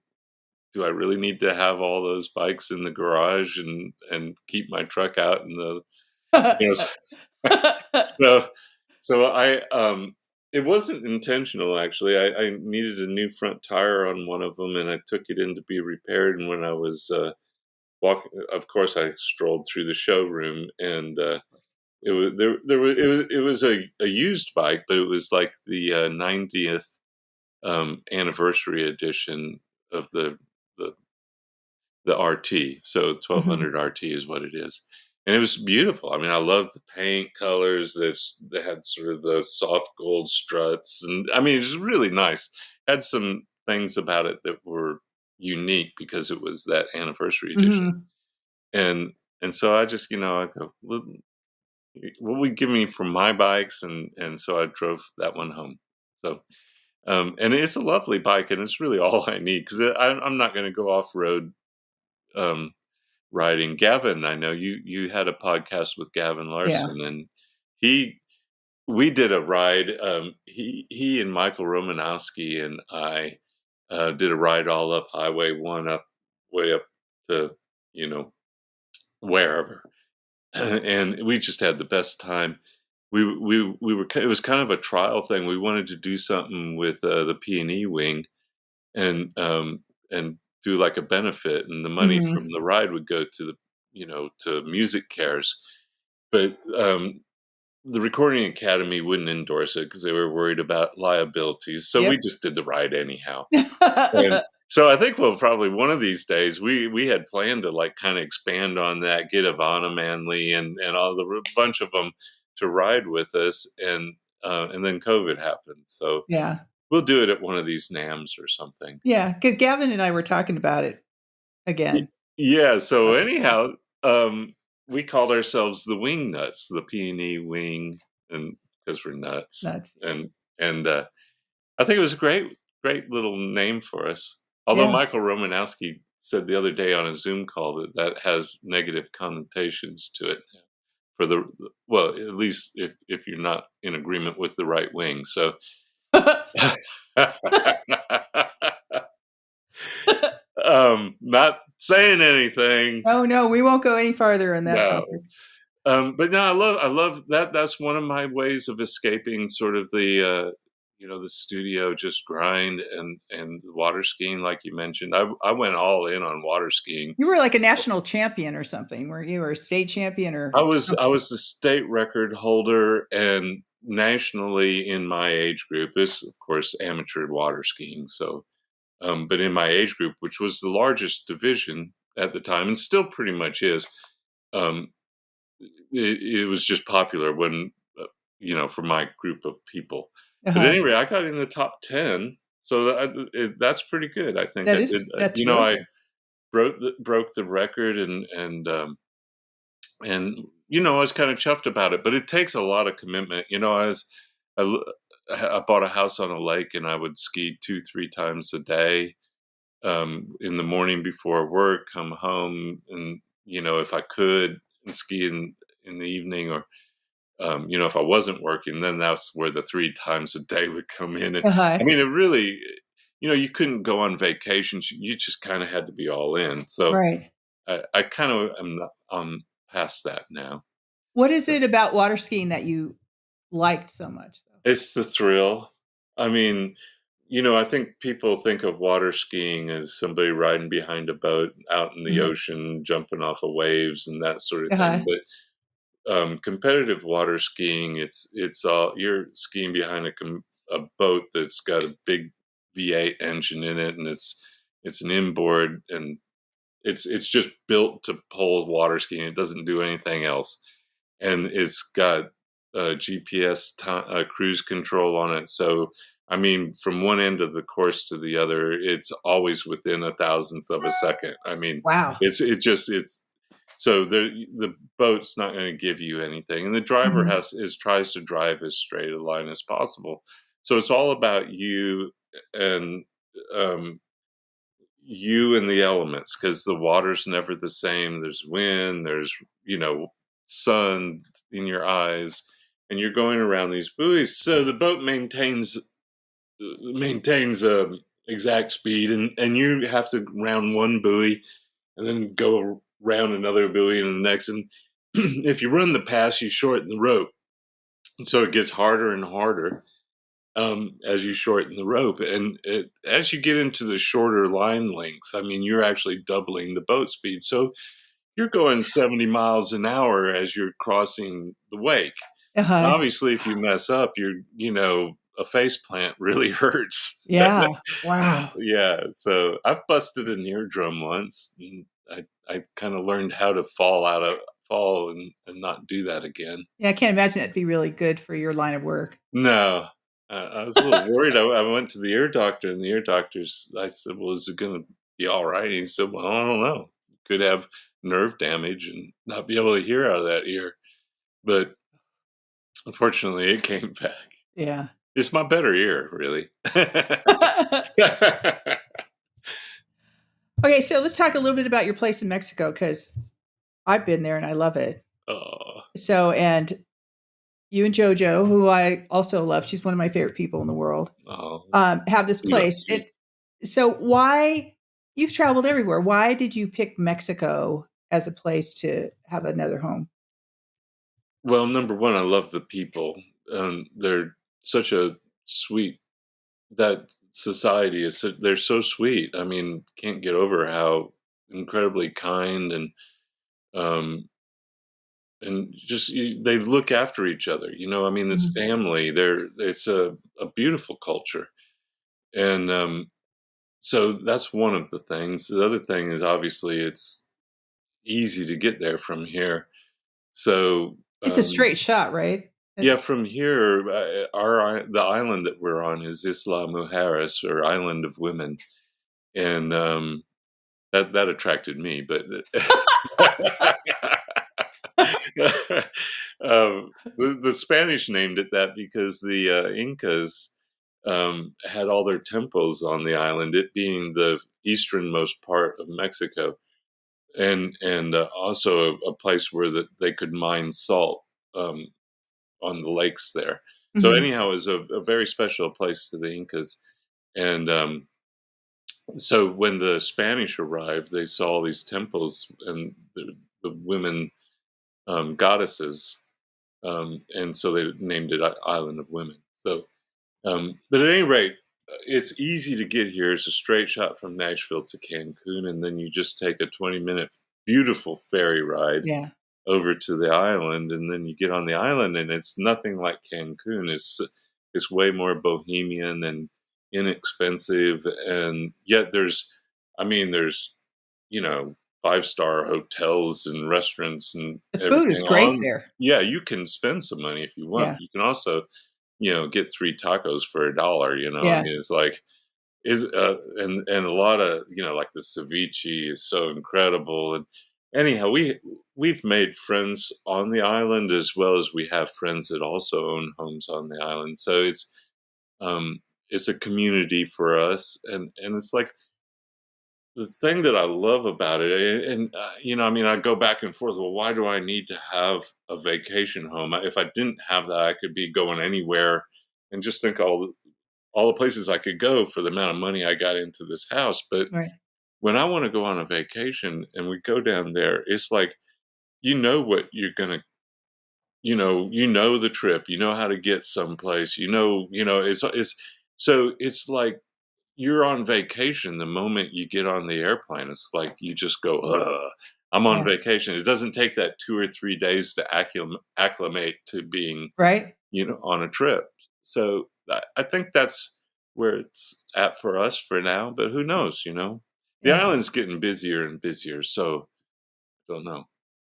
do I really need to have all those bikes in the garage and keep my truck out in the you know?" So, it wasn't intentional actually. I needed a new front tire on one of them, and I took it in to be repaired. And when I was walking, of course, I strolled through the showroom, and it was it was a used bike, but it was like the 90th anniversary edition of the the RT. So Mhm. 1200 RT is what it is. And it was beautiful. I mean, I love the paint colors. They had sort of the soft gold struts, and I mean, it was really nice. Had some things about it that were unique because it was that anniversary edition. Mhm. And so I just, I go, what would give me for my bikes, and so I drove that one home. So, and it's a lovely bike, and it's really all I need because I'm not going to go off road um, riding. Gavin, I know you had a podcast with Gavin Yeah. Larson, and he we did a ride. He and Michael Romanowski and I did a ride all up Highway One, up way up to wherever, and we just had the best time. We were. It was kind of a trial thing. We wanted to do something with the P&E wing, and do like a benefit, and the money from Mhm. the ride would go to to music cares. But the Recording Academy wouldn't endorse it because they were worried about liabilities. So we Yep. just did the ride anyhow. And so I think we'll probably one of these days we had planned to like kind of expand on that, get Ivana Manley and all the bunch of them to ride with us, and then COVID happened. So Yeah. we'll do it at one of these NAMMs or something. Yeah, 'cause Gavin and I were talking about it Y- again. Yeah. So Uh, anyhow, we called ourselves the Wing Nuts, the P&E Wing, and because we're nuts, Nuts. and I think it was a great little name for us. Although Yeah. Michael Romanowski said the other day on a Zoom call that that has negative connotations to it for well, at least if you're not in agreement with the right wing. So. Not saying anything. Oh, no, we won't go any farther on that No. topic. But no, I love that. That's one of my ways of escaping sort of the studio just grind and water skiing, like you mentioned. I went all in on water skiing. You were like a national champion or something, were you? Or a state champion or I something? was the state record holder and nationally in my age group. This, of course, amateur water skiing. So, but in my age group, which was the largest division at the time, and still pretty much is, um, it was just popular when for my group of people. But Uh-huh. anyway, I got in the top 10, so that's pretty good. I think I did. That's really I good. broke the record, and I was kind of chuffed about it. But it takes a lot of commitment. I, l- I bought a house on a lake, and I would ski 2-3 times a day. In the morning before work, come home, and if I could, and ski in the evening, or if I wasn't working, then that's where the 3 times a day would come in. And Uh-huh. I mean, it really, you couldn't go on vacations. You just kind of had to be all in. So Right. I kind of am past that now. What is So it about water skiing that you liked so much, though? it's the thrill. I mean, I think people think of water skiing as somebody riding behind a boat out in the Mhm. ocean, jumping off of waves and that sort of thing. Uh-huh. But competitive water skiing, it's all you're skiing behind a boat that's got a big V8 engine in it, and it's an inboard, and it's just built to pull water skiing. It doesn't do anything else, and it's got GPS cruise control on it. So, I mean, from one end of the course to the other, it's always within a thousandth of a second. I mean, Wow. it's so the boat's not going to give you anything, and the driver Mhm. tries to drive as straight a line as possible. So it's all about and um, you and the elements, because the water's never the same. There's wind, there's sun in your eyes, and you're going around these buoys. So the boat maintains exact speed, and you have to round one buoy and then go around another buoy and the next. And if you run the pass, you shorten the rope, and so it gets harder and harder as you shorten the rope. And as you get into the shorter line lengths, I mean, you're actually doubling the boat speed. So you're going 70 miles an hour as you're crossing the wake. Uh-huh. Obviously, if you mess up, a face plant really hurts. Yeah. Wow. Yeah. So I've busted an eardrum once. And I kind of learned how to fall and not do that again. Yeah, I can't imagine that'd be really good for your line of work. No, I was a little worried. I went to the ear doctor, and the ear doctor's. I said, "Well, is it going to be all right?" He said, "Well, I don't know. Could have nerve damage and not be able to hear out of that ear." But unfortunately, it came back. Yeah. It's my better ear, really. Okay, so let's talk a little bit about your place in Mexico because I've been there and I love it. Oh, So, and you and JoJo, who I also love, she's one of my favorite people in the world, oh, have this we love place. you. So, why you've traveled everywhere? Why did you pick Mexico as a place to have another home? Well, number one, I love the people. They're such a sweet. That society they're so sweet. I mean, can't get over how incredibly kind um and just they look after each other. I mean, it's Mhm. family. It's a beautiful culture, and so that's one of the things. The other thing is obviously it's easy to get there from here. So It's a straight shot, right? yeah, It's from here, the island that we're on is Isla Mujeres, or Island of Women, and that attracted me. But the Spanish named it that because the Incas had all their temples on the island, it being the easternmost part of Mexico, and also a place where they could mine salt on the lakes there. So Mhm. anyhow, it was a very special place to the Incas, and so when the Spanish arrived, they saw all these temples and the women goddesses, and so they named it Island of Women. So, but at any rate, it's easy to get here. It's a straight shot from Nashville to Cancun, and then you just take a 20-minute beautiful ferry ride Yeah. over to the island, and then you get on the island, and it's nothing like Cancun. It's way more bohemian and inexpensive, and yet I mean, there's you know 5-star hotels and restaurants and The food is everything great on. there. Yeah, you can spend some money if you want. Yeah. You can also get 3 tacos for $1. I Yeah. mean, it's like is and a lot of like the ceviche is so incredible. And anyhow, we've made friends on the island, as well as we have friends that also own homes on the island. So um it's a community for us, and it's like the thing that I love about it, and I mean, I go back and forth. Well, why do I need to have a vacation home? If I didn't have that, I could be going anywhere, and just think all the places I could go for the amount of money I got into this house. But Right. when I want to go on a vacation and we go down there, it's like what you're gonna, the trip, how to get someplace, it's so it's like you're on vacation the moment you get on the airplane. It's like you just go, ugh, I'm on Yeah. vacation. It doesn't take that 2 or 3 days to acclimate to being, Right. on a trip. So I think that's where it's at for us for now. But who knows? The Yeah. island's getting busier and busier. So don't know.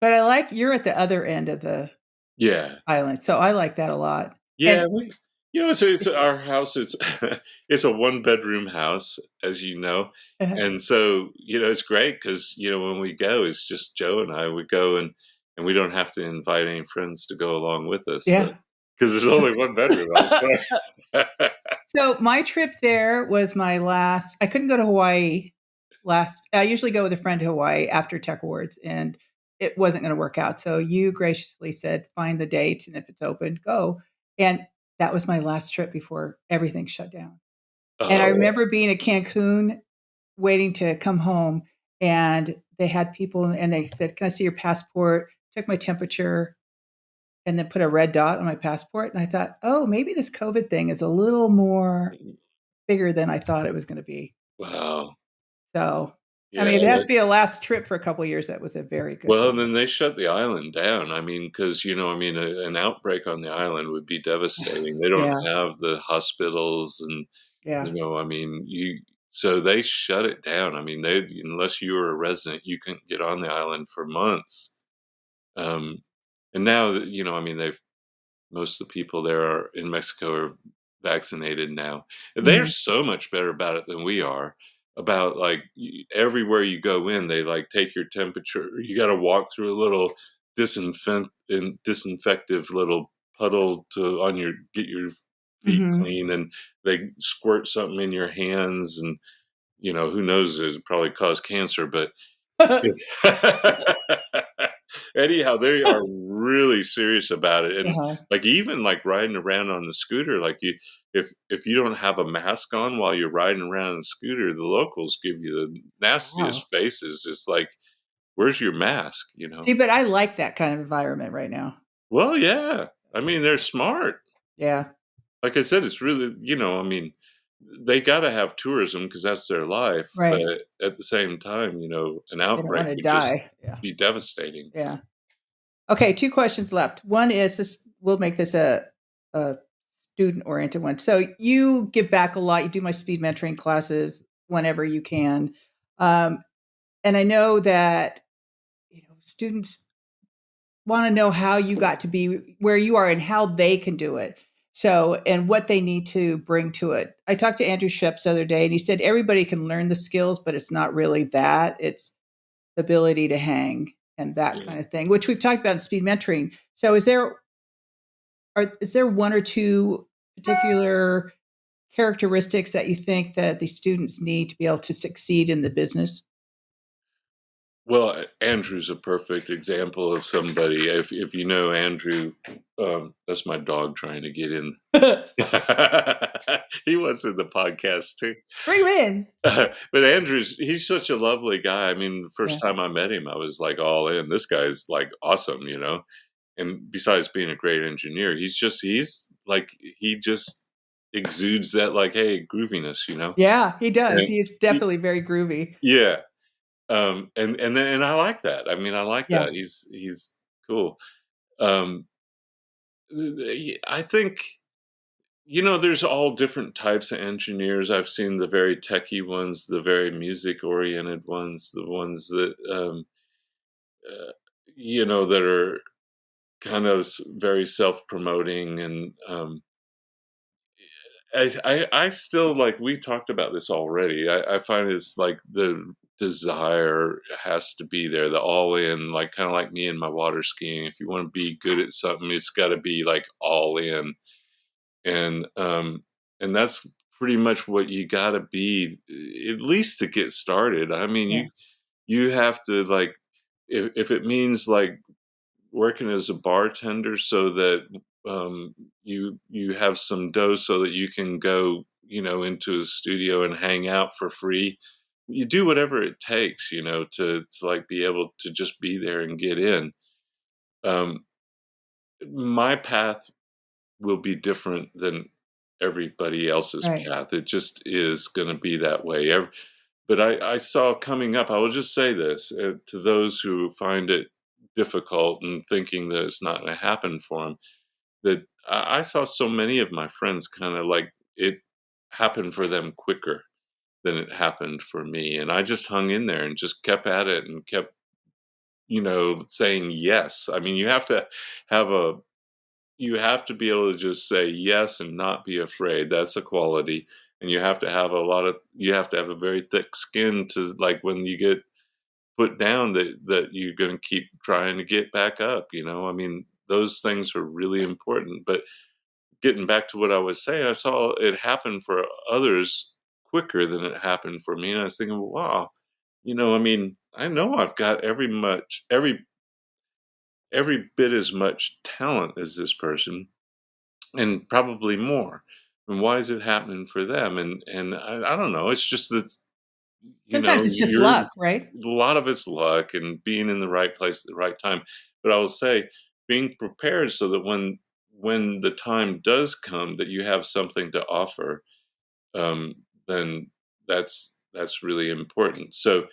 But I like you're at the other end of the Yeah. island, so I like that a lot. Yeah, And it's our house. It's it's a one-bedroom house, as you know, uh, and so it's great because when we go, it's just Joe and I. We go and we don't have to invite any friends to go along with us yeah. because there's only one bedroom. I'm sorry. So my trip there was my last. I couldn't go to Hawaii last. I usually go with a friend to Hawaii after TEC Awards, and it wasn't going to work out. So you graciously said, "Find the date, and if it's open, go." And that was my last trip before everything shut down. And I Oh, remember being at Cancun, waiting to come home, and they had people, and they said, "Can I see your passport?" Took my temperature, and then put a red dot on my passport. And I thought, oh, maybe this COVID thing is a little more bigger than I thought it was going to be. wow. So, I Yeah. mean, if it has to be a last trip for a couple of years, that was a very good Well, thing. then they shut the island down. I mean, because an outbreak on the island would be devastating. They don't Yeah, have the hospitals and yeah. I mean, so they shut it down. I mean, they unless you were a resident, you couldn't get on the island for months. Um, and now that I mean, they've most of the people there are in Mexico are vaccinated now. They're Mhm. so much better about it than we are. About like everywhere you go in, they like take your temperature. You got to walk through a little disinfective little puddle to on your get your feet Mhm. clean, and they squirt something in your hands, and who knows? It probably cause cancer, but anyhow, they are really serious about it, and Uh-huh. like even like riding around on the scooter, like if you don't have a mask on while you're riding around on the scooter, the locals give you the Wow. nastiest faces. It's like, where's your mask? See, but I like that kind of environment right now. Well, yeah. I mean, they're smart. Yeah, Like I said, it's really, I mean, they got to have tourism because that's their life. But right. at the same time, an They don't outbreak want to would just die. Yeah, be devastating. So, yeah. Okay, 2 questions left. One is this we'll make this a student-oriented one. So you give back a lot. You do my speed mentoring classes whenever you can. Um, and I know that, students wanna know how you got to be where you are and how they can do it. So, and what they need to bring to it. I talked to Andrew Sheps the other day, and he said everybody can learn the skills, but it's not really that. It's the ability to hang and that yeah. kind of thing, which we've talked about in speed mentoring. So is there one or two particular characteristics that you think that the students need to be able to succeed in the business? Well, Andrew's a perfect example of somebody. If you know Andrew, that's my dog trying to get in. Bring He was in the podcast too. him in. But he's such a lovely guy. I mean, the first Yeah. time I met him, I was like all in. This guy's like awesome. And besides being a great engineer, he's like he just exudes that like, hey, grooviness. Yeah, he does. And He is he- definitely very groovy. yeah. And I like that. I mean, I like Yeah. that. He's cool. Um, I think there's all different types of engineers. I've seen the very techie ones, the very music oriented ones, the ones that uh, that are kind of very self promoting, and I still like we talked about this already. I find it's like the desire has to be there, the all in, like kind of like me and my water skiing. If you want to be good at something, it's got to be like all in, and that's pretty much what you got to be, at least to get started. I mean, Yeah. you have to, like, if it means like working as a bartender so that you have some dough so that you can go, into a studio and hang out for free. You do whatever it takes, to like be able to just be there and get in. Um, my path will be different than everybody else's Right. path. It just is going to be that way. But I saw coming up, I will just say this to those who find it difficult and thinking that it's not going to happen for them, that I saw so many of my friends kind of like it happened for them quicker than it happened for me. And I just hung in there and just kept at it and kept, saying yes. I mean, have a you have to be able to just say yes and not be afraid. That's a quality. And you have to have a very thick skin to, like, when you get put down, that you're going to keep trying to get back up. I mean, those things are really important. But getting back to what I was saying, I saw it happen for others quicker than it happened for me. And I was thinking, wow, I mean, I know I've got every bit as much talent as this person, and probably more. And why is it happening for them? And I don't know. It's just that Sometimes it's just you're luck, right? a lot of it's luck and being in the right place at the right time. But I will say, being prepared so that when the time does come that you have something to offer, um, then that's really important. So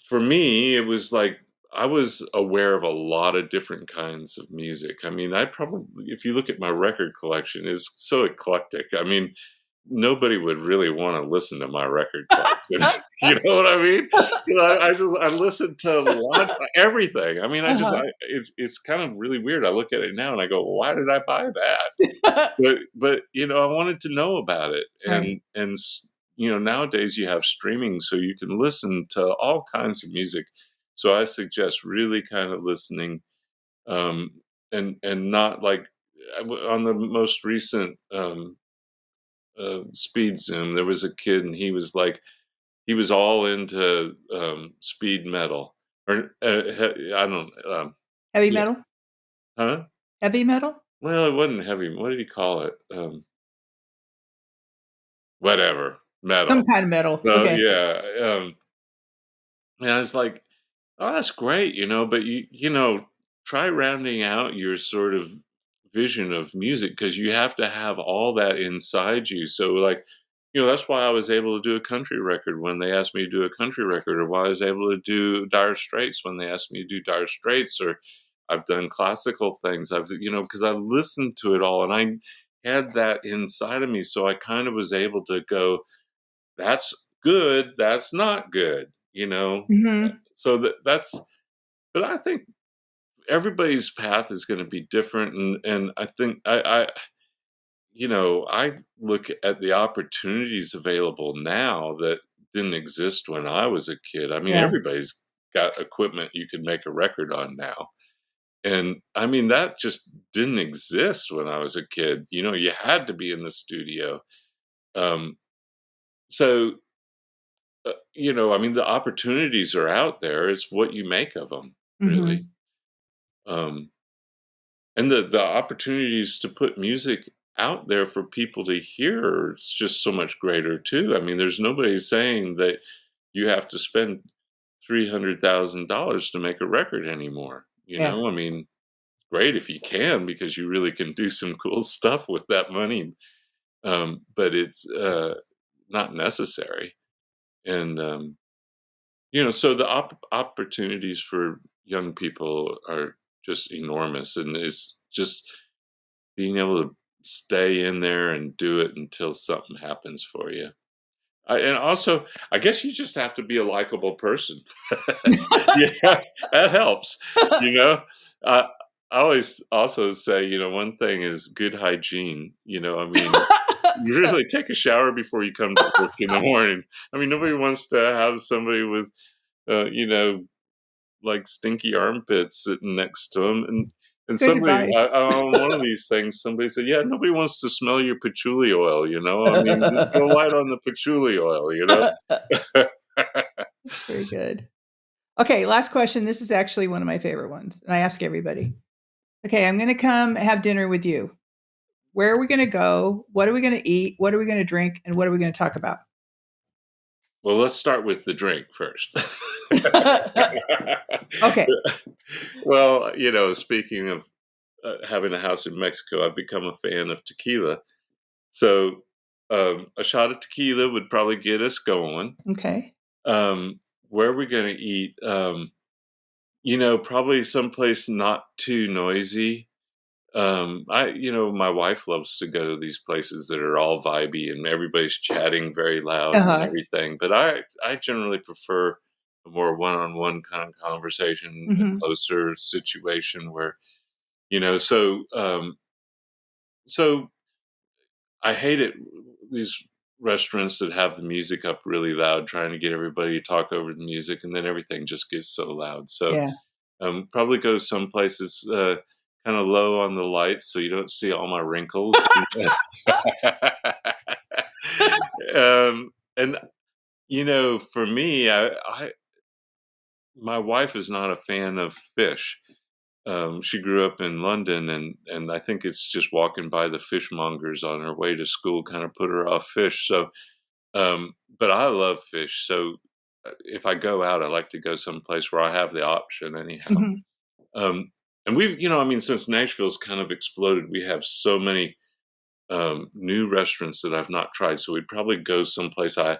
for me, it was like I was aware of a lot of different kinds of music. I mean, if you look at my record collection, it's so eclectic. I mean, nobody would really want to listen to my record collection. You know what I mean? I listened to a lot, everything. I mean, Uh-huh. it's kind of really weird. I look at it now and I go, why did I buy that? But I wanted to know about it, Right. nowadays you have streaming, so you can listen to all kinds of music. So I suggest really kind of listening, um, and not like on the most recent speed Zoom. There was a kid, and he was all into speed metal, or I don't, Heavy yeah, metal? huh? Heavy metal? Well, it wasn't heavy. What did he call it? Whatever, Some metal. kind of metal. So, Okay. yeah, and I was like, "Oh, that's great," but try rounding out your sort of vision of music, because you have to have all that inside you. So, like, that's why I was able to do a country record when they asked me to do a country record, or why I was able to do Dire Straits when they asked me to do Dire Straits, or I've done classical things. Because I listened to it all and I had that inside of me. So I kind of was able to go, that's good, that's not good, Mhm. so but I think everybody's path is going to be different. And I think I look at the opportunities available now that didn't exist when I was a kid. I mean, Yeah. everybody's got equipment you can make a record on now. And I mean, that just didn't exist when I was a kid. You had to be in the studio. Um, so I mean, the opportunities are out there. It's what you make of them, really. Mhm. Um, and the opportunities to put music out there for people to hear, it's just so much greater too. I mean, there's nobody saying that you have to spend $300,000 to make a record anymore. Yeah. I mean, great if you can, because you really can do some cool stuff with that money. But it's not necessary. And so the opportunities for young people are just enormous, and it's just being able to stay in there and do it until something happens for you. And also, I guess you just have to be a likable person. Yeah, that helps. You know, I I always also say, one thing is good hygiene. I mean, you really take a shower before you come to work in the morning. I mean, nobody wants to have somebody with, uh, you know, like stinky armpits sitting next to them. And Good somebody advice. on one of these things, somebody said, "Yeah, nobody wants to smell your patchouli oil, you know? I mean, just go light on the patchouli oil, you know?" Very good. Okay, last question. This is actually one of my favorite ones, and I ask everybody. Okay, I'm going to come have dinner with you. Where are we going to go? What are we going to eat? What are we going to drink? And what are we going to talk about? Well, let's start with the drink first. Okay. Well, you know, speaking of having a house in Mexico, I've become a fan of tequila. So a shot of tequila would probably get us going. Okay. Where are we going to eat? You know, probably someplace not too noisy. You know, my wife loves to go to these places that are all vibey and everybody's chatting very loud and Uh-huh. everything. But I generally prefer a more one-on-one kind of conversation, a Mhm. closer situation where, you know, so I hate it. These restaurants that have the music up really loud, trying to get everybody to talk over the music, and then everything just gets so loud. So Yeah. probably go some places kind of low on the lights, so you don't see all my wrinkles. And you know, for me, my wife is not a fan of fish. She grew up in London, and I think it's just walking by the fishmongers on her way to school kind of put her off fish. So, but I love fish. So, if I go out, I like to go someplace where I have the option anyhow. Mhm. Um, and we've, you know, I mean, since Nashville's kind of exploded, we have so many new restaurants that I've not tried. So we'd probably go someplace I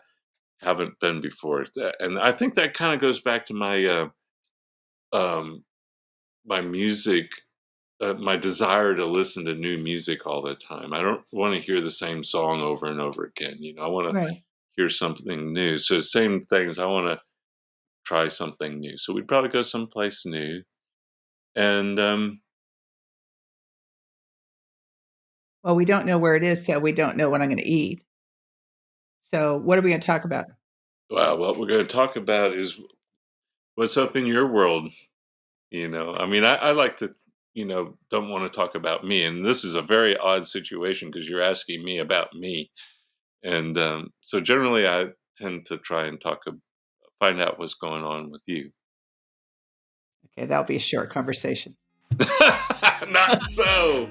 haven't been before. And I think that kind of goes back to um, my music, my desire to listen to new music all the time. I don't want to hear the same song over and over again. You know, I want to Right. hear something new. So same things. I want to try something new. So we'd probably go someplace new. And Well, we don't know where it is, so we don't know what I'm going to eat. So, what are we going to talk about? wow, what we're going to talk about is what's up in your world. You know, I mean, I like to, you know, don't want to talk about me. And this is a very odd situation because you're asking me about me. And so generally, I tend to try and find out what's going on with you. Okay, that'll be a short conversation. Not so.